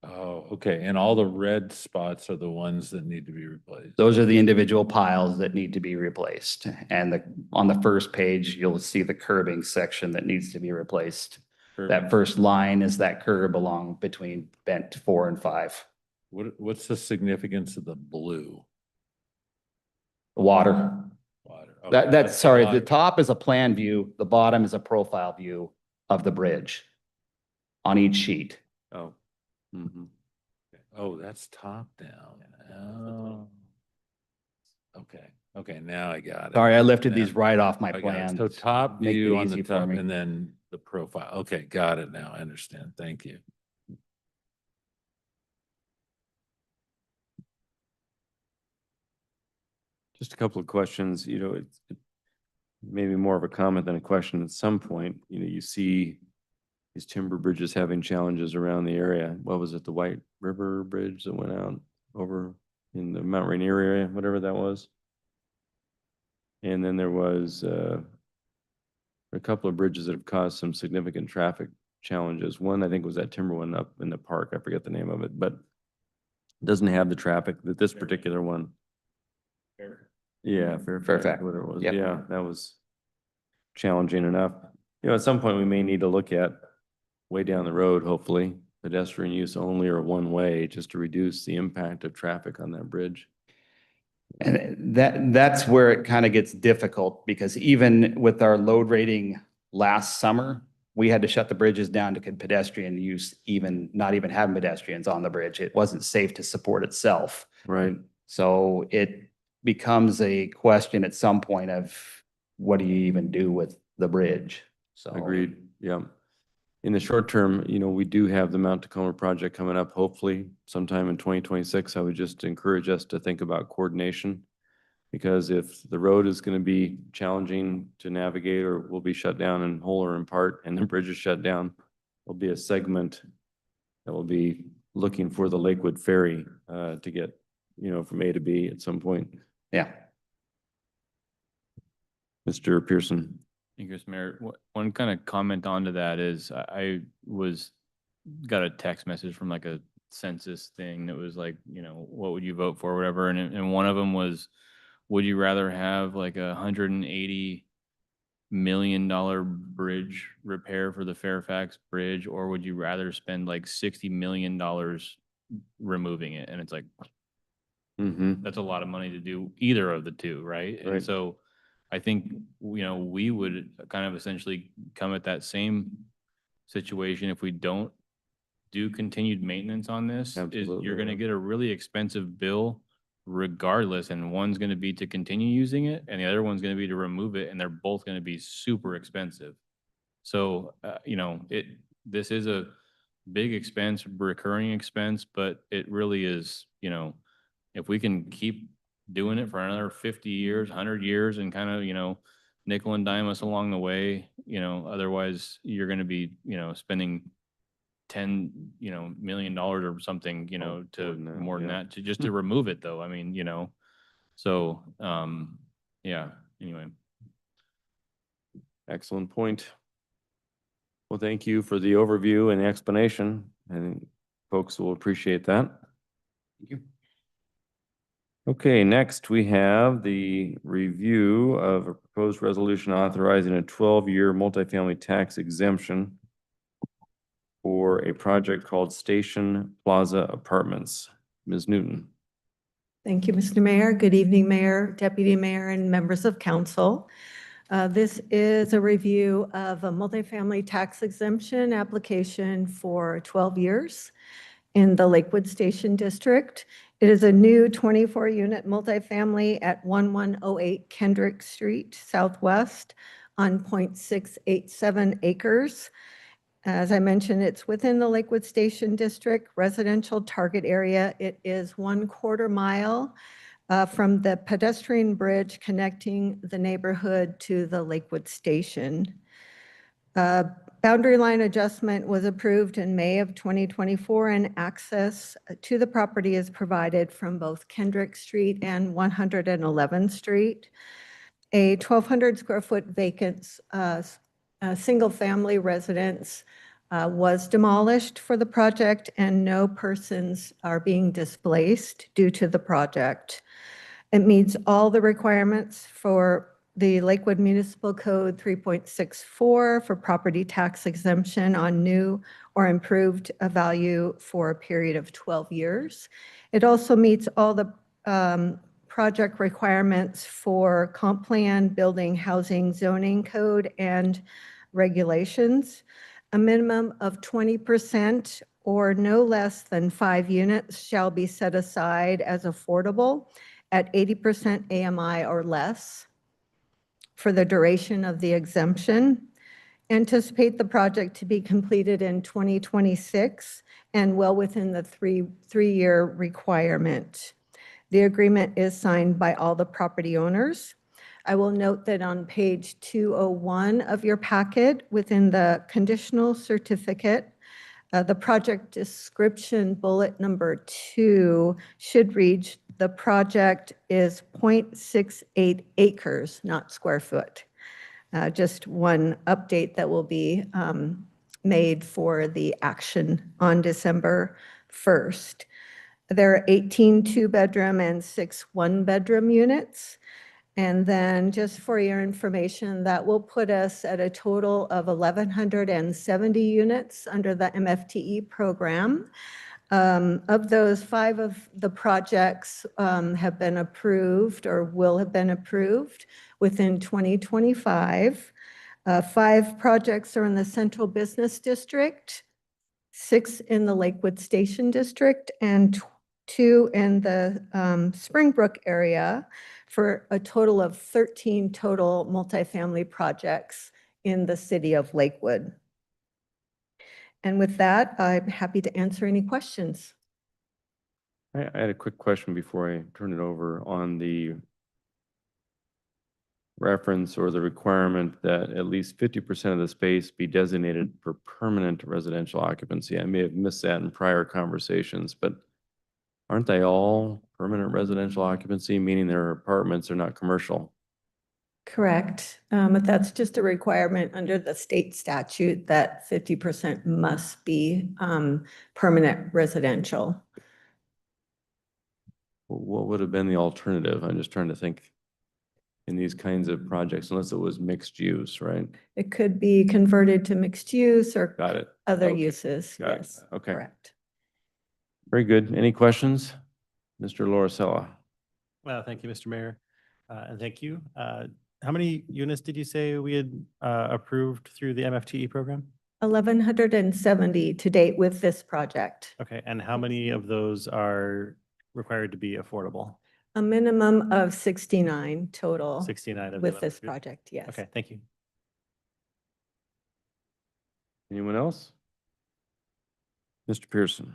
Oh, okay. And all the red spots are the ones that need to be replaced. Those are the individual piles that need to be replaced. And on the first page, you'll see the curbing section that needs to be replaced. That first line is that curb along between bent 4 and 5. What's the significance of the blue? Water. Water. Okay, That's, sorry, the water. top is a plan view, the bottom is a profile view of the bridge on each sheet. Oh. Mhm. Oh, that's top down. Oh. Okay, now I got it. Sorry, I lifted Now- these right off my I got it. plan. So top Make it view on easy the for top me. and then the profile. Okay, got it now. I understand. Thank you. Just a couple of questions, it's maybe more of a comment than a question. At some point, you see these timber bridges having challenges around the area. What was it, the White River Bridge that went out over in the Mount Rainier area, whatever that was? And then there was a couple of bridges that have caused some significant traffic challenges. One, I think, was that timber one up in the park. I forget the name of it, but it doesn't have the traffic that this particular one. Yeah, Fairfax, whatever it was. Yep. Yeah, that was challenging enough. At some point, we may need to look at way down the road, hopefully, pedestrian use only or one way, just to reduce the impact of traffic on that bridge. And that's where it kind of gets difficult, because even with our load rating last summer, we had to shut the bridges down to pedestrian use, not even having pedestrians on the bridge. It wasn't safe to support itself. Right. So it becomes a question at some point of what do you even do with the bridge? So. Agreed. Yeah. In the short term, we do have the Mount Tacoma project coming up, hopefully sometime in 2026. I would just encourage us to think about coordination, because if the road is going to be challenging to navigate or will be shut down in whole or in part, and the bridge is shut down, there'll be a segment that will be looking for the Lakewood Ferry to get, from A to B at some point. Yeah. Mr. Pearson. Thank you, Mr. Mayor. One kind of comment onto that is I got a text message from like a census thing that was like, what would you vote for, or whatever. And one of them was, would you rather have like $180 million bridge repair for the Fairfax Bridge, or would you rather spend like $60 million removing it? And it's like, that's a lot of money to do either of the two, right? Right. And so I think, we would kind of essentially come at that same situation if we don't do continued maintenance on this. Absolutely, You're going to yeah. get a really expensive bill regardless, and one's going to be to continue using it, and the other one's going to be to remove it, and they're both going to be super expensive. So, this is a big expense, recurring expense, but it really is, if we can keep doing it for another 50 years, 100 years, and kind of, nickel and dime us along the way, otherwise you're going to be, spending $10 million or something, to more than that, to just to remove it though. I mean, so, yeah, anyway. Excellent point. Well, thank you for the overview and the explanation. I think folks will appreciate that. Thank you. Okay, next we have the review of a proposed resolution authorizing a 12-year multifamily tax exemption for a project called Station Plaza Apartments. Ms. Newton. Thank you, Mr. Mayor. Good evening, Mayor, Deputy Mayor, and members of council. This is a review of a multifamily tax exemption application for 12 years in the Lakewood Station District. It is a new 24-unit multifamily at 1108 Kendrick Street Southwest on 0.687 acres. As I mentioned, it's within the Lakewood Station District residential target area. It is 1/4 mile from the pedestrian bridge connecting the neighborhood to the Lakewood Station. Boundary line adjustment was approved in May of 2024, and access to the property is provided from both Kendrick Street and 111th Street. A 1,200 square foot vacant single-family residence was demolished for the project, and no persons are being displaced due to the project. It meets all the requirements for the Lakewood Municipal Code 3.64 for property tax exemption on new or improved value for a period of 12 years. It also meets all the project requirements for comp plan, building, housing, zoning code, and regulations. A minimum of 20% or no less than 5 units shall be set aside as affordable at 80% AMI or less for the duration of the exemption. Anticipate the project to be completed in 2026 and well within the three-year requirement. The agreement is signed by all the property owners. I will note that on page 201 of your packet, within the conditional certificate, the project description bullet number 2 should read, the project is 0.68 acres, not square foot. Just one update that will be made for the action on December 1st. There are 18 two-bedroom and 6 one-bedroom units. And then just for your information, that will put us at a total of 1,170 units under the MFTE program. Of those, 5 of the projects have been approved or will have been approved within 2025. 5 projects are in the Central Business District, 6 in the Lakewood Station District, and 2 in the Springbrook area, for a total of 13 total multifamily projects in the city of Lakewood. And with that, I'm happy to answer any questions. I had a quick question before I turn it over on the reference or the requirement that at least 50% of the space be designated for permanent residential occupancy. I may have missed that in prior conversations, but aren't they all permanent residential occupancy, meaning their apartments are not commercial? Correct. But that's just a requirement under the state statute that 50% must be permanent residential. What would have been the alternative? I'm just trying to think in these kinds of projects, unless it was mixed use, right? It could be converted to mixed use or Got it. other Okay. uses. Got it. Yes, Okay. correct. Very good. Any questions? Mr. Lauricella? Thank you, Mr. Mayor. And thank you. How many units did you say we had approved through the MFTE program? 1,170 to date with this project. Okay, and how many of those are required to be affordable? A minimum of 69 total 69 of with them. this project, yes. Okay, thank you. Anyone else? Mr. Pearson?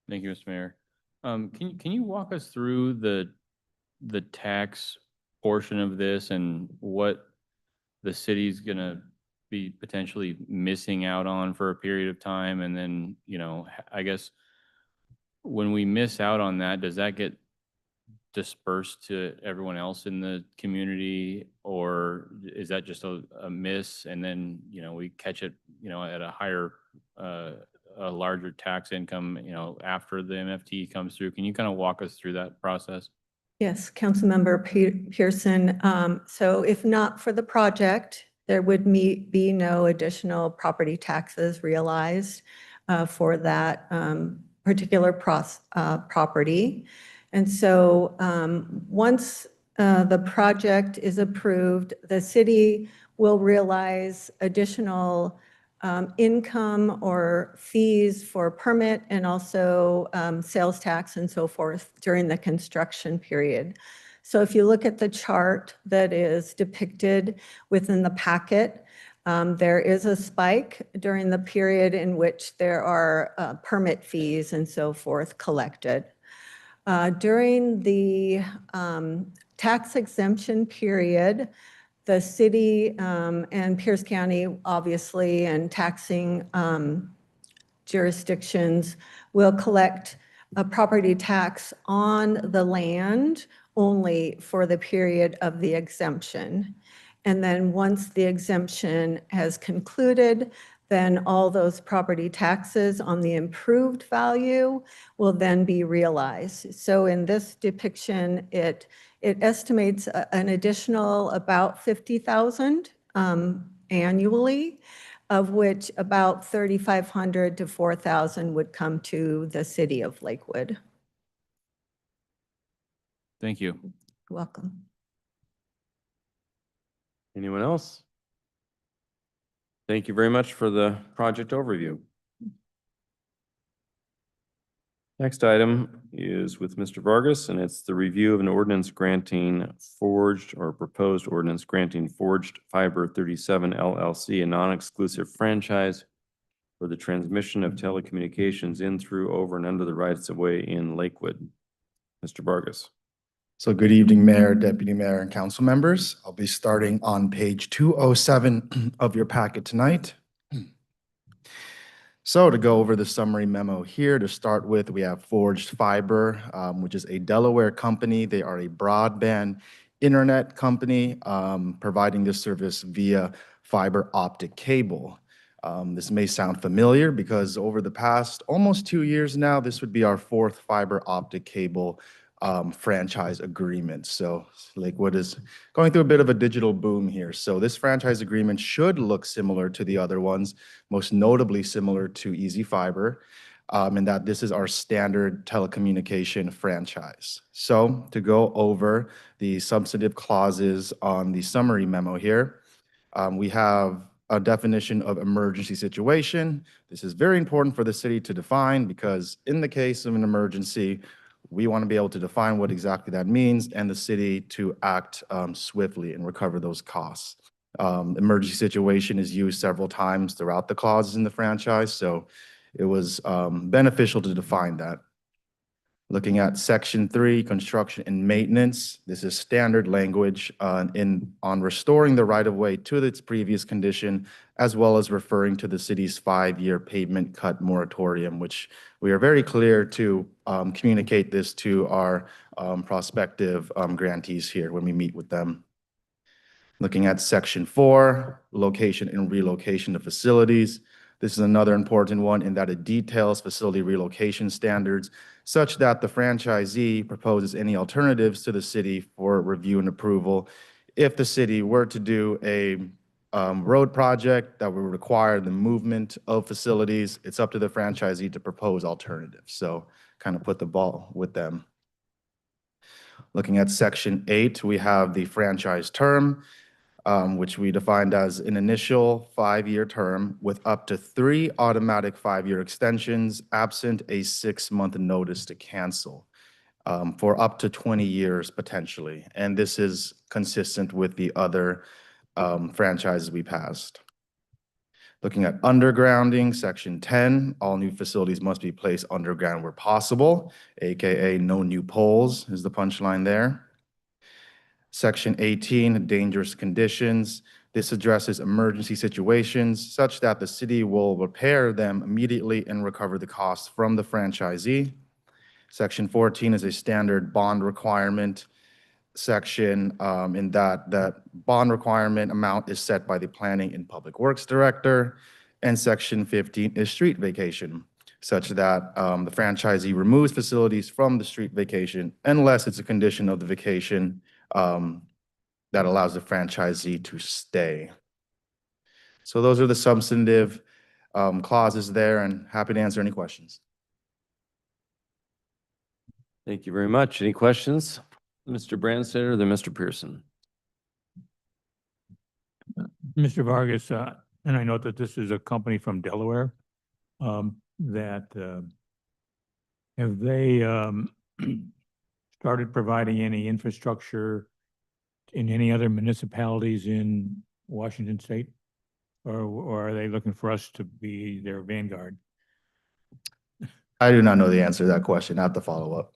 Thank you, Mr. Mayor. Can you walk us through the tax portion of this and what the city's gonna be potentially missing out on for a period of time? And then, I guess when we miss out on that, does that get dispersed to everyone else in the community? Or is that just a miss and then, we catch it, at a higher, a larger tax income, after the MFT comes through? Can you kind of walk us through that process? Yes, Councilmember Pearson. So if not for the project, there would be no additional property taxes realized for that particular property. And so once the project is approved, the city will realize additional income or fees for permit and also sales tax and so forth during the construction period. So if you look at the chart that is depicted within the packet, there is a spike during the period in which there are permit fees and so forth collected. During the tax exemption period, the city and Pierce County, obviously, and taxing jurisdictions will collect a property tax on the land only for the period of the exemption. And then once the exemption has concluded, then all those property taxes on the improved value will then be realized. So in this depiction, it estimates an additional about $50,000 annually, of which about $3,500 to $4,000 would come to the city of Lakewood. Thank you. You're welcome. Anyone else? Thank you very much for the project overview. Next item is with Mr. Vargas, and it's the review of an ordinance granting forged or proposed ordinance granting Forged Fiber 37 LLC a non-exclusive franchise for the transmission of telecommunications in, through, over, and under the rights of way in Lakewood. Mr. Vargas. So good evening, Mayor, Deputy Mayor, and council members. I'll be starting on page 207 of your packet tonight. So to go over the summary memo here, to start with, we have Forged Fiber, which is a Delaware company. They are a broadband internet company providing this service via fiber optic cable. This may sound familiar because over the past almost 2 years now, this would be our 4th fiber optic cable franchise agreement. So Lakewood is going through a bit of a digital boom here. So this franchise agreement should look similar to the other ones, most notably similar to Easy Fiber. and that this is our standard telecommunication franchise. So to go over the substantive clauses on the summary memo here, we have a definition of emergency situation. This is very important for the city to define because in the case of an emergency, we want to be able to define what exactly that means and the city to act swiftly and recover those costs. Emergency situation is used several times throughout the clauses in the franchise, so it was beneficial to define that. Looking at Section 3, construction and maintenance, this is standard language on restoring the right-of-way to its previous condition, as well as referring to the city's 5-year pavement cut moratorium, which we are very clear to communicate this to our prospective grantees here when we meet with them. Looking at Section 4, location and relocation of facilities. This is another important one in that it details facility relocation standards such that the franchisee proposes any alternatives to the city for review and approval. If the city were to do a road project that would require the movement of facilities, it's up to the franchisee to propose alternatives. So kind of put the ball with them. Looking at Section 8, we have the franchise term, which we defined as an initial 5-year term with up to 3 automatic 5-year extensions, absent a 6-month notice to cancel, for up to 20 years potentially. And this is consistent with the other franchises we passed. Looking at undergrounding, Section 10, all new facilities must be placed underground where possible, AKA no new poles is the punchline there. Section 18, dangerous conditions. This addresses emergency situations such that the city will repair them immediately and recover the costs from the franchisee. Section 14 is a standard bond requirement section in that bond requirement amount is set by the Planning and Public Works Director. And Section 15 is street vacation, such that the franchisee removes facilities from the street vacation unless it's a condition of the vacation that allows the franchisee to stay. So those are the substantive clauses there, and happy to answer any questions. Thank you very much. Any questions? Mr. Branstetter, then Mr. Pearson. Mr. Vargas, and I note that this is a company from Delaware, that have they started providing any infrastructure in any other municipalities in Washington State? Or are they looking for us to be their vanguard? I do not know the answer to that question. I have to follow up.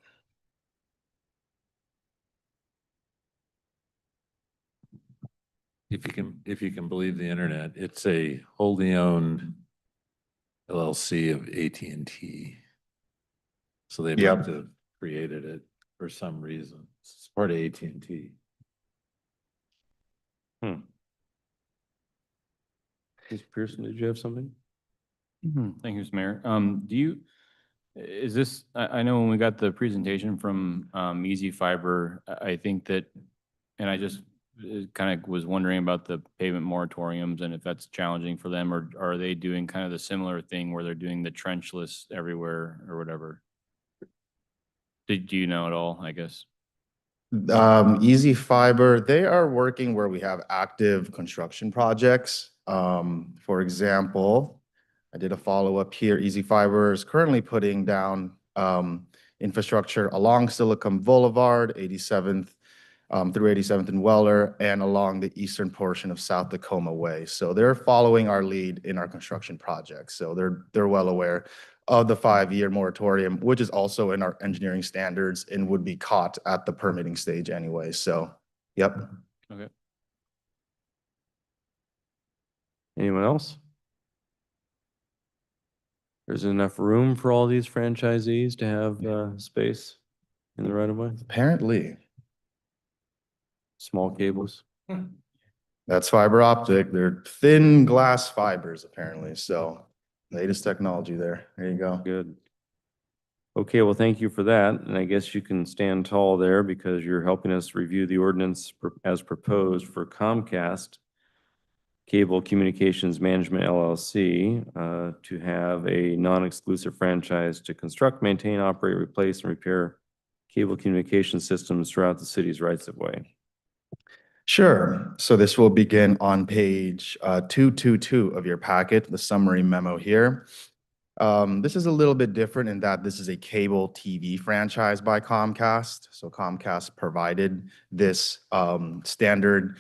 If you can believe the internet, it's a wholly owned LLC of AT&T. So they Yep. must have created it for some reason. It's part of AT&T. Mr. Pearson, did you have something? Thank you, Mr. Mayor. Is this, I know when we got the presentation from Easy Fiber, I think that, and I just kind of was wondering about the pavement moratoriums and if that's challenging for them, or are they doing kind of the similar thing where they're doing the trenchless everywhere or whatever? Do you know at all, I guess? Easy Fiber, they are working where we have active construction projects. For example, I did a follow-up here. Easy Fiber is currently putting down infrastructure along Silicon Boulevard, 87th through 87th and Weller, and along the eastern portion of South Tacoma Way. So they're following our lead in our construction projects. So they're well aware of the 5-year moratorium, which is also in our engineering standards and would be caught at the permitting stage anyway. So, yep. Okay. Anyone else? There's enough room for all these franchisees to have space in the right of way? Apparently. Small cables? That's fiber optic. They're thin glass fibers, apparently. So latest technology there. There you go. Good. Okay, well, thank you for that. And I guess you can stand tall there because you're helping us review the ordinance as proposed for Comcast. Cable Communications Management LLC to have a non-exclusive franchise to construct, maintain, operate, replace, and repair cable communication systems throughout the city's rights of way. Sure. So this will begin on page 222 of your packet, the summary memo here. This is a little bit different in that this is a cable TV franchise by Comcast. So Comcast provided this standard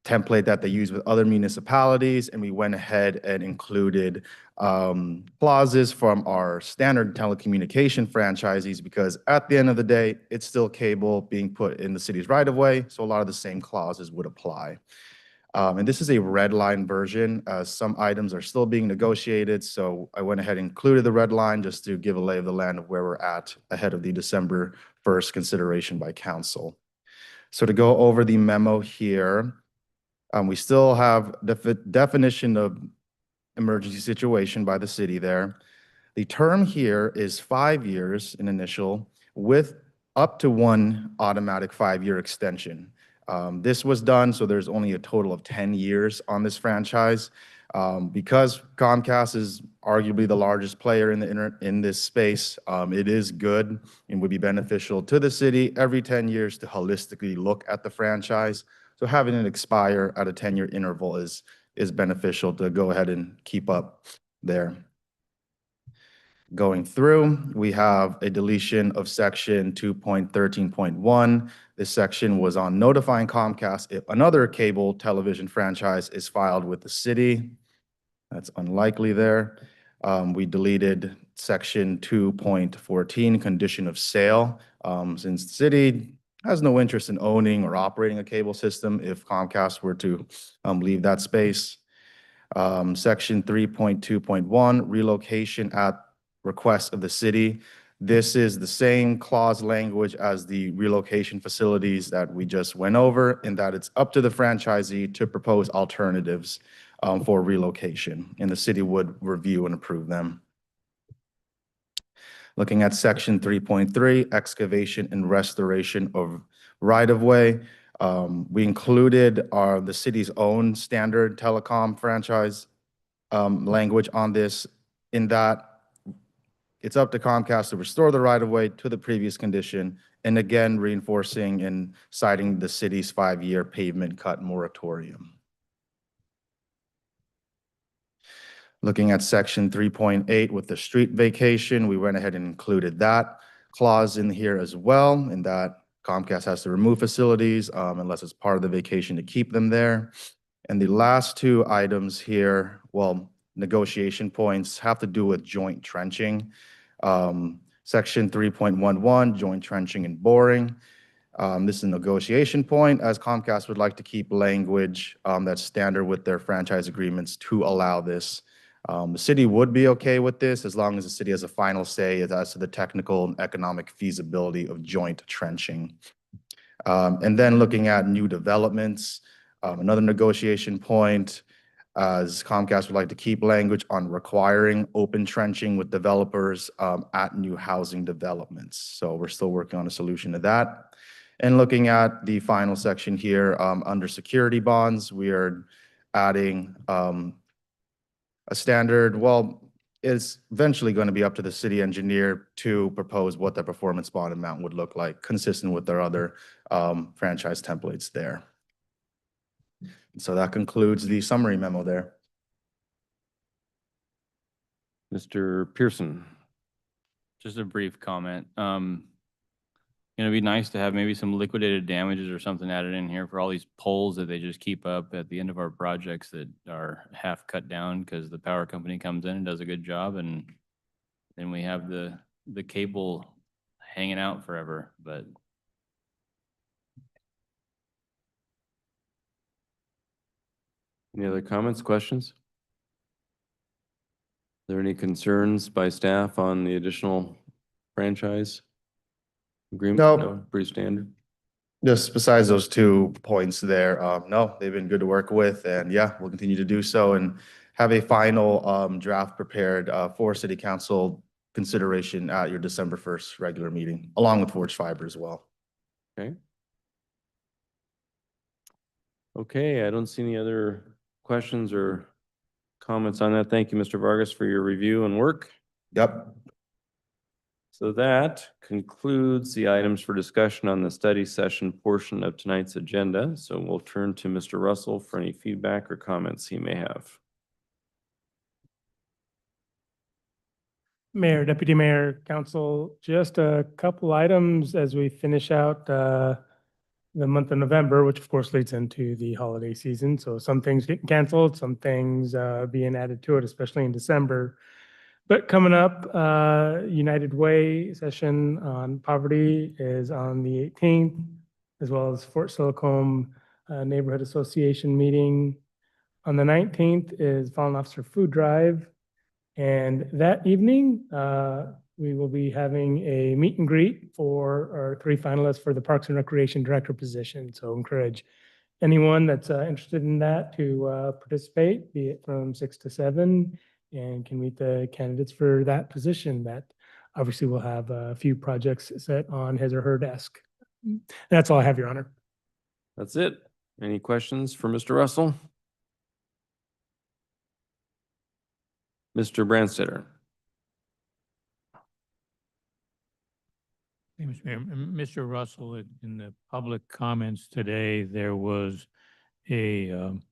template that they use with other municipalities, and we went ahead and included clauses from our standard telecommunication franchisees because at the end of the day, it's still cable being put in the city's right of way, so a lot of the same clauses would apply. And this is a red line version. Some items are still being negotiated, so I went ahead and included the red line just to give a lay of the land of where we're at ahead of the December 1st consideration by council. So to go over the memo here, we still have definition of emergency situation by the city there. The term here is 5 years in initial with up to 1 automatic 5-year extension. This was done, so there's only a total of 10 years on this franchise. Because Comcast is arguably the largest player in this space, it is good and would be beneficial to the city every 10 years to holistically look at the franchise. So having it expire at a 10-year interval is beneficial to go ahead and keep up there. Going through, we have a deletion of section 2.13.1. This section was on notifying Comcast if another cable television franchise is filed with the city. That's unlikely there. We deleted section 2.14, condition of sale, since the city has no interest in owning or operating a cable system if Comcast were to leave that space. Section 3.2.1, relocation at request of the city. This is the same clause language as the relocation facilities that we just went over, in that it's up to the franchisee to propose alternatives for relocation, and the city would review and approve them. Looking at section 3.3, excavation and restoration of right-of-way. We included the city's own standard telecom franchise language on this, in that it's up to Comcast to restore the right-of-way to the previous condition, and again, reinforcing and citing the city's 5-year pavement cut moratorium. Looking at section 3.8 with the street vacation, we went ahead and included that clause in here as well, in that Comcast has to remove facilities unless it's part of the vacation to keep them there. And the last 2 items here, well, negotiation points, have to do with joint trenching. Section 3.11, joint trenching and boring. This is a negotiation point, as Comcast would like to keep language that's standard with their franchise agreements to allow this. The city would be okay with this as long as the city has a final say as to the technical and economic feasibility of joint trenching. And then looking at new developments, another negotiation point, as Comcast would like to keep language on requiring open trenching with developers at new housing developments. So we're still working on a solution to that. And looking at the final section here, under security bonds, we are adding a standard, well, it's eventually going to be up to the city engineer to propose what the performance bond amount would look like, consistent with their other franchise templates there. So that concludes the summary memo there. Mr. Pearson. Just a brief comment. It'd be nice to have maybe some liquidated damages or something added in here for all these poles that they just keep up at the end of our projects that are half cut down because the power company comes in and does a good job, and then we have the cable hanging out forever. But Any other comments, questions? Are there any concerns by staff on the additional franchise agreement? No. Pretty standard. Just besides those 2 points there, no, they've been good to work with, and yeah, we'll continue to do so and have a final draft prepared for city council consideration at your December 1st regular meeting, along with Forged Fiber as well. Okay. Okay, I don't see any other questions or comments on that? Thank you, Mr. Vargas, for your review and work. Yep. So that concludes the items for discussion on the study session portion of tonight's agenda. So we'll turn to Mr. Russell for any feedback or comments he may have. Mayor, Deputy Mayor, Council, just a couple items as we finish out the month of November, which of course leads into the holiday season. So some things getting canceled, some things being added to it, especially in December. But coming up, United Way session on poverty is on the 18th, as well as Fort Silicon Neighborhood Association meeting. On the 19th is Fallen Officer Food Drive. And that evening, we will be having a meet and greet for our 3 finalists for the Parks and Recreation Director position. So encourage anyone that's interested in that to participate, be it from 6 to 7, and can meet the candidates for that position. That obviously will have a few projects set on his or her desk. That's all I have, Your Honor. That's it. Any questions for Mr. Russell? Mr. Branstetter. Hey, Mr. Mayor, Mr. Russell, in the public comments today, there was some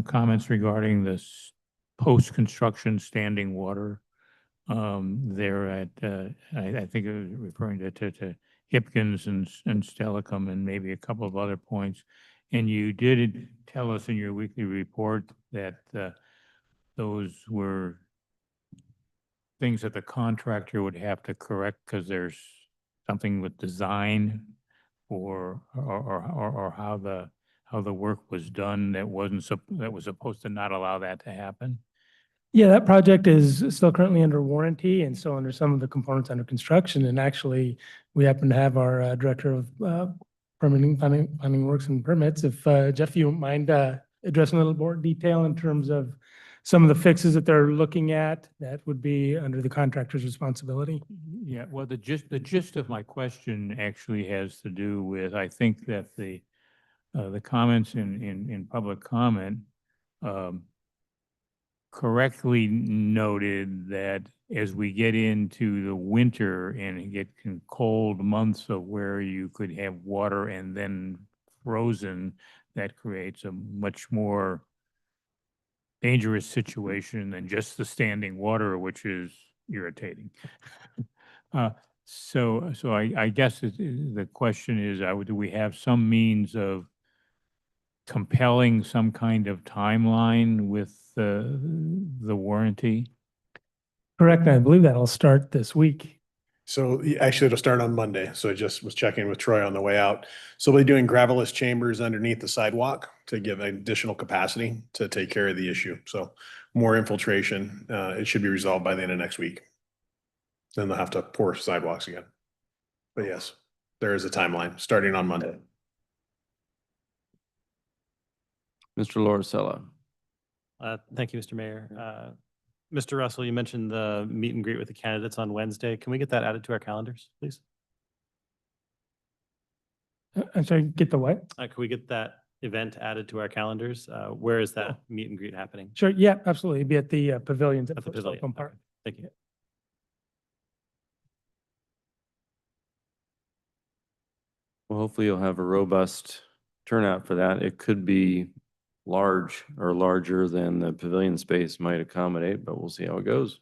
comments regarding this post-construction standing water there at, I think it was referring to Hipkins and Stellicum and maybe a couple of other points. And you did tell us in your weekly report that those were things that the contractor would have to correct because there's something with design or how the work was done that was supposed to not allow that to happen. Yeah, that project is still currently under warranty and still under some of the components under construction. And actually, we happen to have our Director of Permitting, Planning Works and Permits. If Jeff, you don't mind addressing a little more detail in terms of some of the fixes that they're looking at, that would be under the contractor's responsibility. Yeah, well, the gist of my question actually has to do with, I think that the comments in public comment correctly noted that as we get into the winter and get cold months of where you could have water and then frozen, that creates a much more dangerous situation than just the standing water, which is irritating. So I guess the question is, do we have some means of compelling some kind of timeline with the warranty? Correct. I believe that'll start this week. So actually it'll start on Monday. So I just was checking with Troy on the way out. So we'll be doing gravelless chambers underneath the sidewalk to give additional capacity to take care of the issue. So more infiltration. It should be resolved by the end of next week. Then they'll have to pour sidewalks again. But yes, there is a timeline starting on Monday. Mr. Loricella. Thank you, Mr. Mayor. Mr. Russell, you mentioned the meet and greet with the candidates on Wednesday. Can we get that added to our calendars, please? I'm sorry, get the what? Can we get that event added to our calendars? Where is that meet and greet happening? Sure. Yeah, absolutely. It'd be at the pavilions at At the Fort pavilion. Silicon Park. Okay. Thank you. Well, hopefully you'll have a robust turnout for that. It could be large or larger than the pavilion space might accommodate, but we'll see how it goes.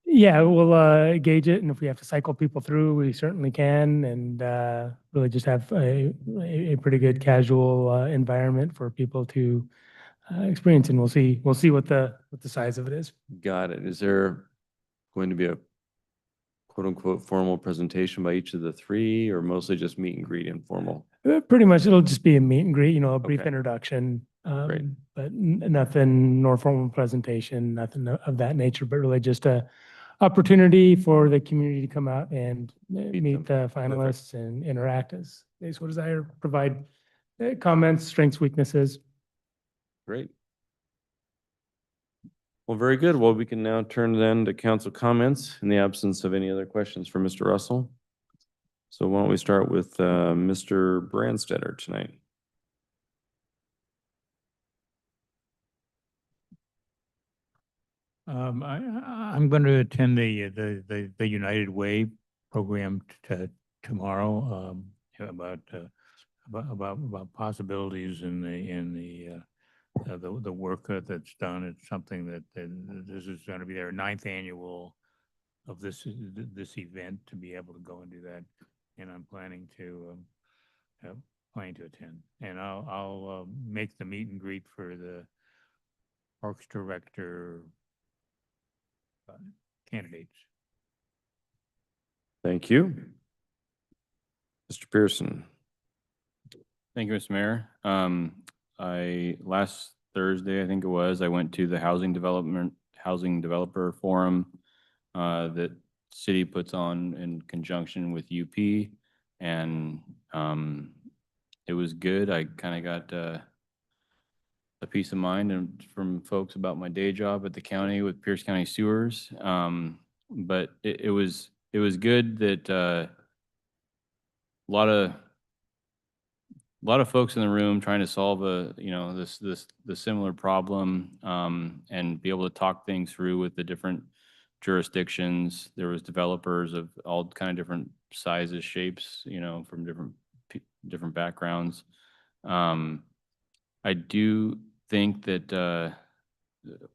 Yeah, we'll gauge it, and if we have to cycle people through, we certainly can, and really just have a pretty good casual environment for people to experience, and we'll see what the size of it is. Got it. Is there going to be a quote unquote formal presentation by each of the 3 or mostly just meet and greet informal? Pretty much, it'll just be a meet and greet, a brief Okay. introduction, Great. but nothing, nor formal presentation, nothing of that nature, but really just a opportunity for the community to come out and meet the finalists and interact as they so desire, provide comments, strengths, weaknesses. Great. Well, very good. Well, we can now turn then to council comments in the absence of any other questions for Mr. Russell. So why don't we start with Mr. Branstetter tonight? I'm going to attend the United Way program tomorrow, about possibilities in the work that's done. It's something that this is going to be their 9th annual of this event, to be able to go and do that. And I'm planning to attend. And I'll make the meet and greet for the Parks Director candidates. Thank you. Mr. Pearson. Thank you, Mr. Mayor. Last Thursday, I think it was, I went to the Housing Developer Forum that city puts on in conjunction with UP. And it was good. I kind of got a peace of mind and from folks about my day job at the county with Pierce County Sewers. But it was good that a lot of folks in the room trying to solve the similar problem, and be able to talk things through with the different jurisdictions. There was developers of all kind of different sizes, shapes, from different backgrounds. I do think that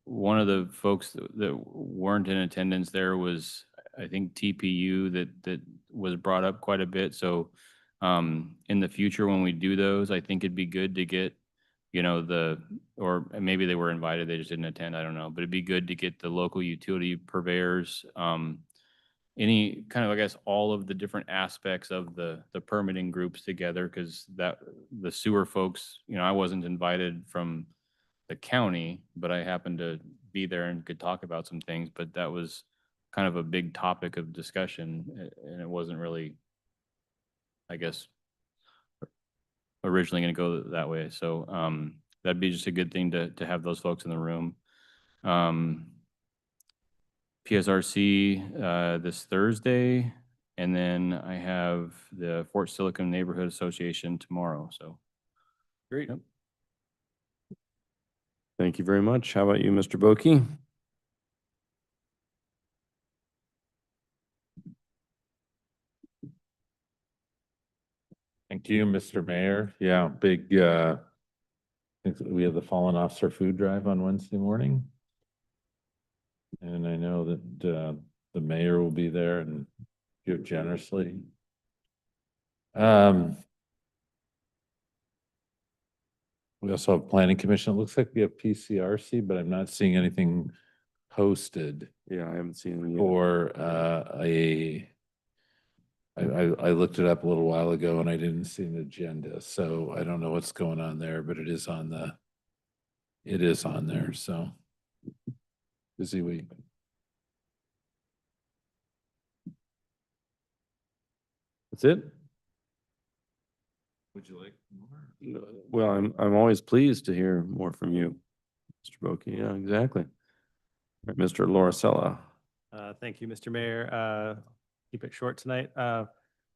one of the folks that weren't in attendance there was, I think, TPU that was brought up quite a bit. So in the future, when we do those, I think it'd be good to get, or maybe they were invited, they just didn't attend, I don't know, but it'd be good to get the local utility purveyors, any kind of, I guess, all of the different aspects of the permitting groups together, because the sewer folks, I wasn't invited from the county, but I happened to be there and could talk about some things, but that was kind of a big topic of discussion, and it wasn't really, I guess, originally going to go that way. So that'd be just a good thing to have those folks in the room. PSRC this Thursday, and then I have the Fort Silicon Neighborhood Association tomorrow. So great. Yep. Thank you very much. How about you, Mr. Boki? Thank you, Mr. Mayor. Yeah, big, I think we have the Fallen Officer Food Drive on Wednesday morning. And I know that the mayor will be there and give generously. We also have Planning Commission. It looks like we have PCRC, but I'm not seeing anything posted. Yeah, I haven't seen any yet. Or I looked it up a little while ago and I didn't see an agenda, so I don't know what's going on there, but it is on there, so busy week. That's it? Would you like more? Well, I'm always pleased to hear more from you, Mr. Boki. Yeah, exactly. Right, Mr. Lauricella. Thank you, Mr. Mayor. Keep it short tonight.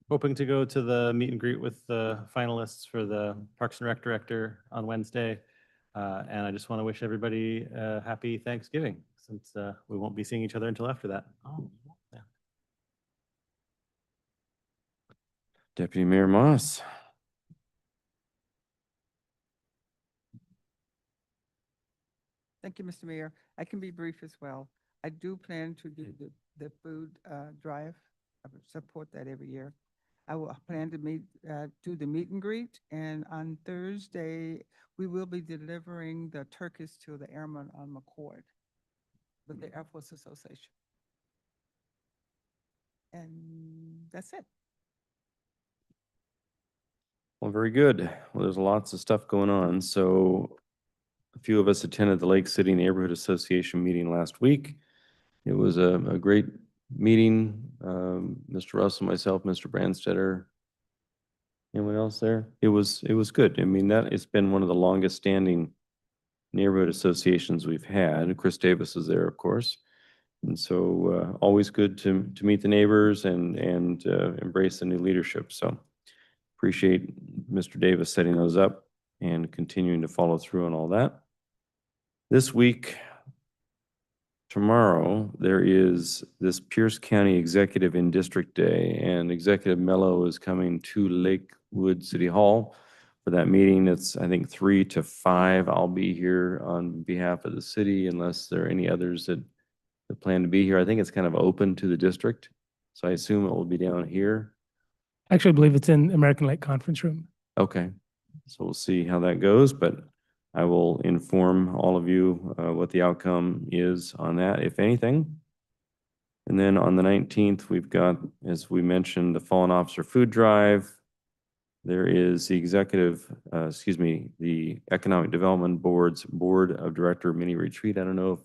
Hoping to go to the meet and greet with the finalists for the Parks and Rec Director on Wednesday. And I just want to wish everybody a happy Thanksgiving, since we won't be seeing each other until after that. Oh, yeah. Deputy Mayor Moss. Thank you, Mr. Mayor. I can be brief as well. I do plan to do the food drive. I would support that every year. I will plan to do the meet and greet, and on Thursday, we will be delivering the turkeys to the airmen on McCord with the Air Force Association. And that's it. Well, very good. Well, there's lots of stuff going on. So a few of us attended the Lake City Neighborhood Association meeting last week. It was a great meeting. Mr. Russell, myself, Mr. Brandstetter. Anyone else there? It was good. I mean, it's been one of the longest standing neighborhood associations we've had. Chris Davis is there, of course. And so always good to meet the neighbors and embrace the new leadership. So appreciate Mr. Davis setting those up and continuing to follow through on all that. This week, tomorrow, there is this Pierce County Executive in District Day, and Executive Mello is coming to Lakewood City Hall for that meeting. It's, I think, 3 to 5. I'll be here on behalf of the city unless there are any others that plan to be here. I think it's kind of open to the district, so I assume it will be down here. Actually, I believe it's in American Lake Conference Room. Okay, so we'll see how that goes, but I will inform all of you what the outcome is on that, if anything. And then on the 19th, we've got, as we mentioned, the Fallen Officer Food Drive. There is the the Economic Development Board's Board of Director mini retreat. I don't know if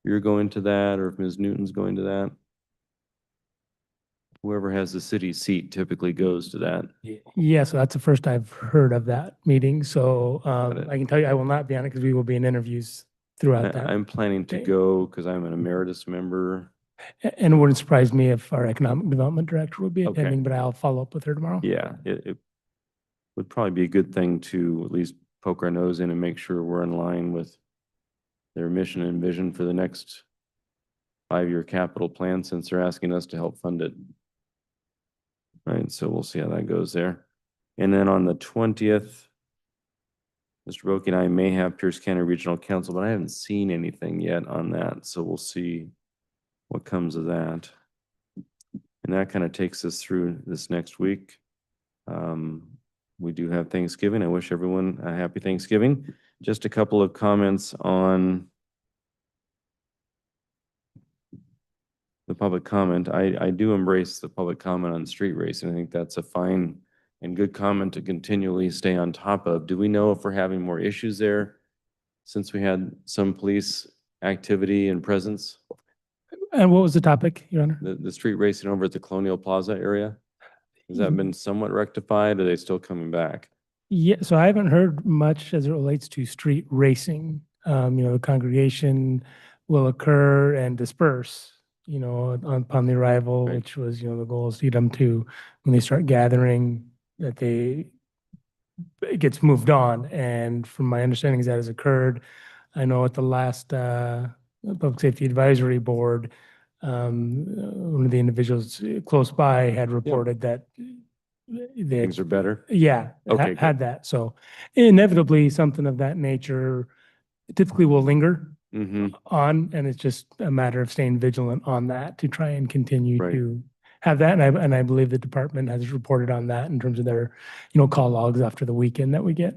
you're going to that or if Ms. Newton's going to that. Whoever has the city seat typically goes to that. Yeah, so that's the first I've heard of that meeting. So it. I can tell you I will not be on it because we will be in interviews throughout that. I'm planning to day. go because I'm an emeritus member. And it wouldn't surprise me if our economic development director would be Okay. attending, but I'll follow up with her tomorrow. Yeah, it would probably be a good thing to at least poke our nose in and make sure we're in line with their mission and vision for the next 5-year capital plan, since they're asking us to help fund it. Right, so we'll see how that goes there. And then on the 20th, Mr. Boki and I may have Pierce County Regional Council, but I haven't seen anything yet on that, so we'll see what comes of that. And that kind of takes us through this next week. We do have Thanksgiving. I wish everyone a happy Thanksgiving. Just a couple of comments on the public comment. I do embrace the public comment on street racing. I think that's a fine and good comment to continually stay on top of. Do we know if we're having more issues there since we had some police activity and presence? And what was the topic, Your Honor? The street racing over at the Colonial Plaza area? Has that been somewhat rectified? Or are they still coming back? Yeah, so I haven't heard much as it relates to street racing. The congregation will occur and disperse, upon the arrival, Right. which was, the goal is to get them to, when they start gathering, that it gets moved on. And from my understanding, that has occurred. I know at the last Public Safety Advisory Board, one of the individuals close by had reported that they Things are better? yeah, Okay, had that. So inevitably, something of that nature typically will linger Mm-hmm. on, and it's just a matter of staying vigilant on that to try and continue Right. to have that. And I believe the department has reported on that in terms of their, call logs after the weekend that we get.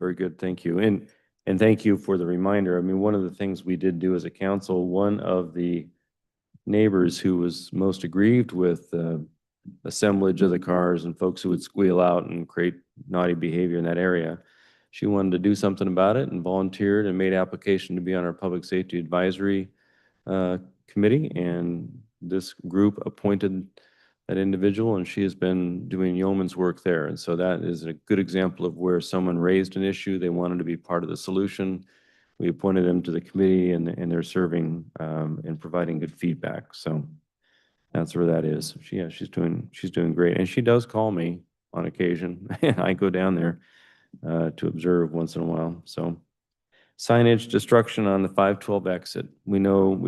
Very good, thank you. And thank you for the reminder. I mean, one of the things we did do as a council, one of the neighbors who was most aggrieved with assemblage of the cars and folks who would squeal out and create naughty behavior in that area, she wanted to do something about it and volunteered and made application to be on our Public Safety Advisory Committee. And this group appointed that individual, and she has been doing yeoman's work there. And so that is a good example of where someone raised an issue. They wanted to be part of the solution. We appointed them to the committee, and they're serving and providing good feedback. So that's where that is. She's doing great. And she does call me on occasion. I go down there to observe once in a while. So signage destruction on the 512 exit. We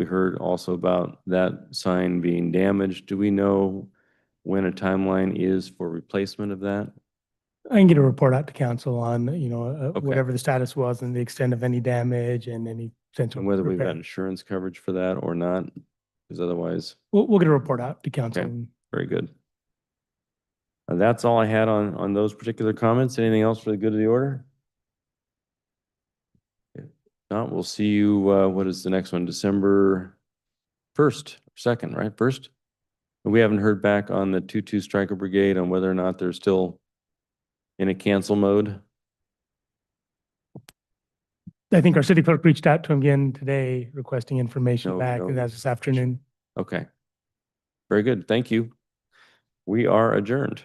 heard also about that sign being damaged. Do we know when a timeline is for replacement of that? I can get a report out to council on, Okay. whatever the status was and the extent of any damage and any potential And whether we've got repair. insurance coverage for that or not? Because otherwise, We'll get a report out to council. Okay. very good. That's all I had on those particular comments. Anything else for the good of the order? If not, we'll see you, what is the next one? December 1st, 2nd, right? 1st? We haven't heard back on the 2-2 Stryker Brigade on whether or not they're still in a cancel mode. I think our city clerk reached out to him again today requesting information No, back, no. and that's this afternoon. Okay. Very good. Thank you. We are adjourned.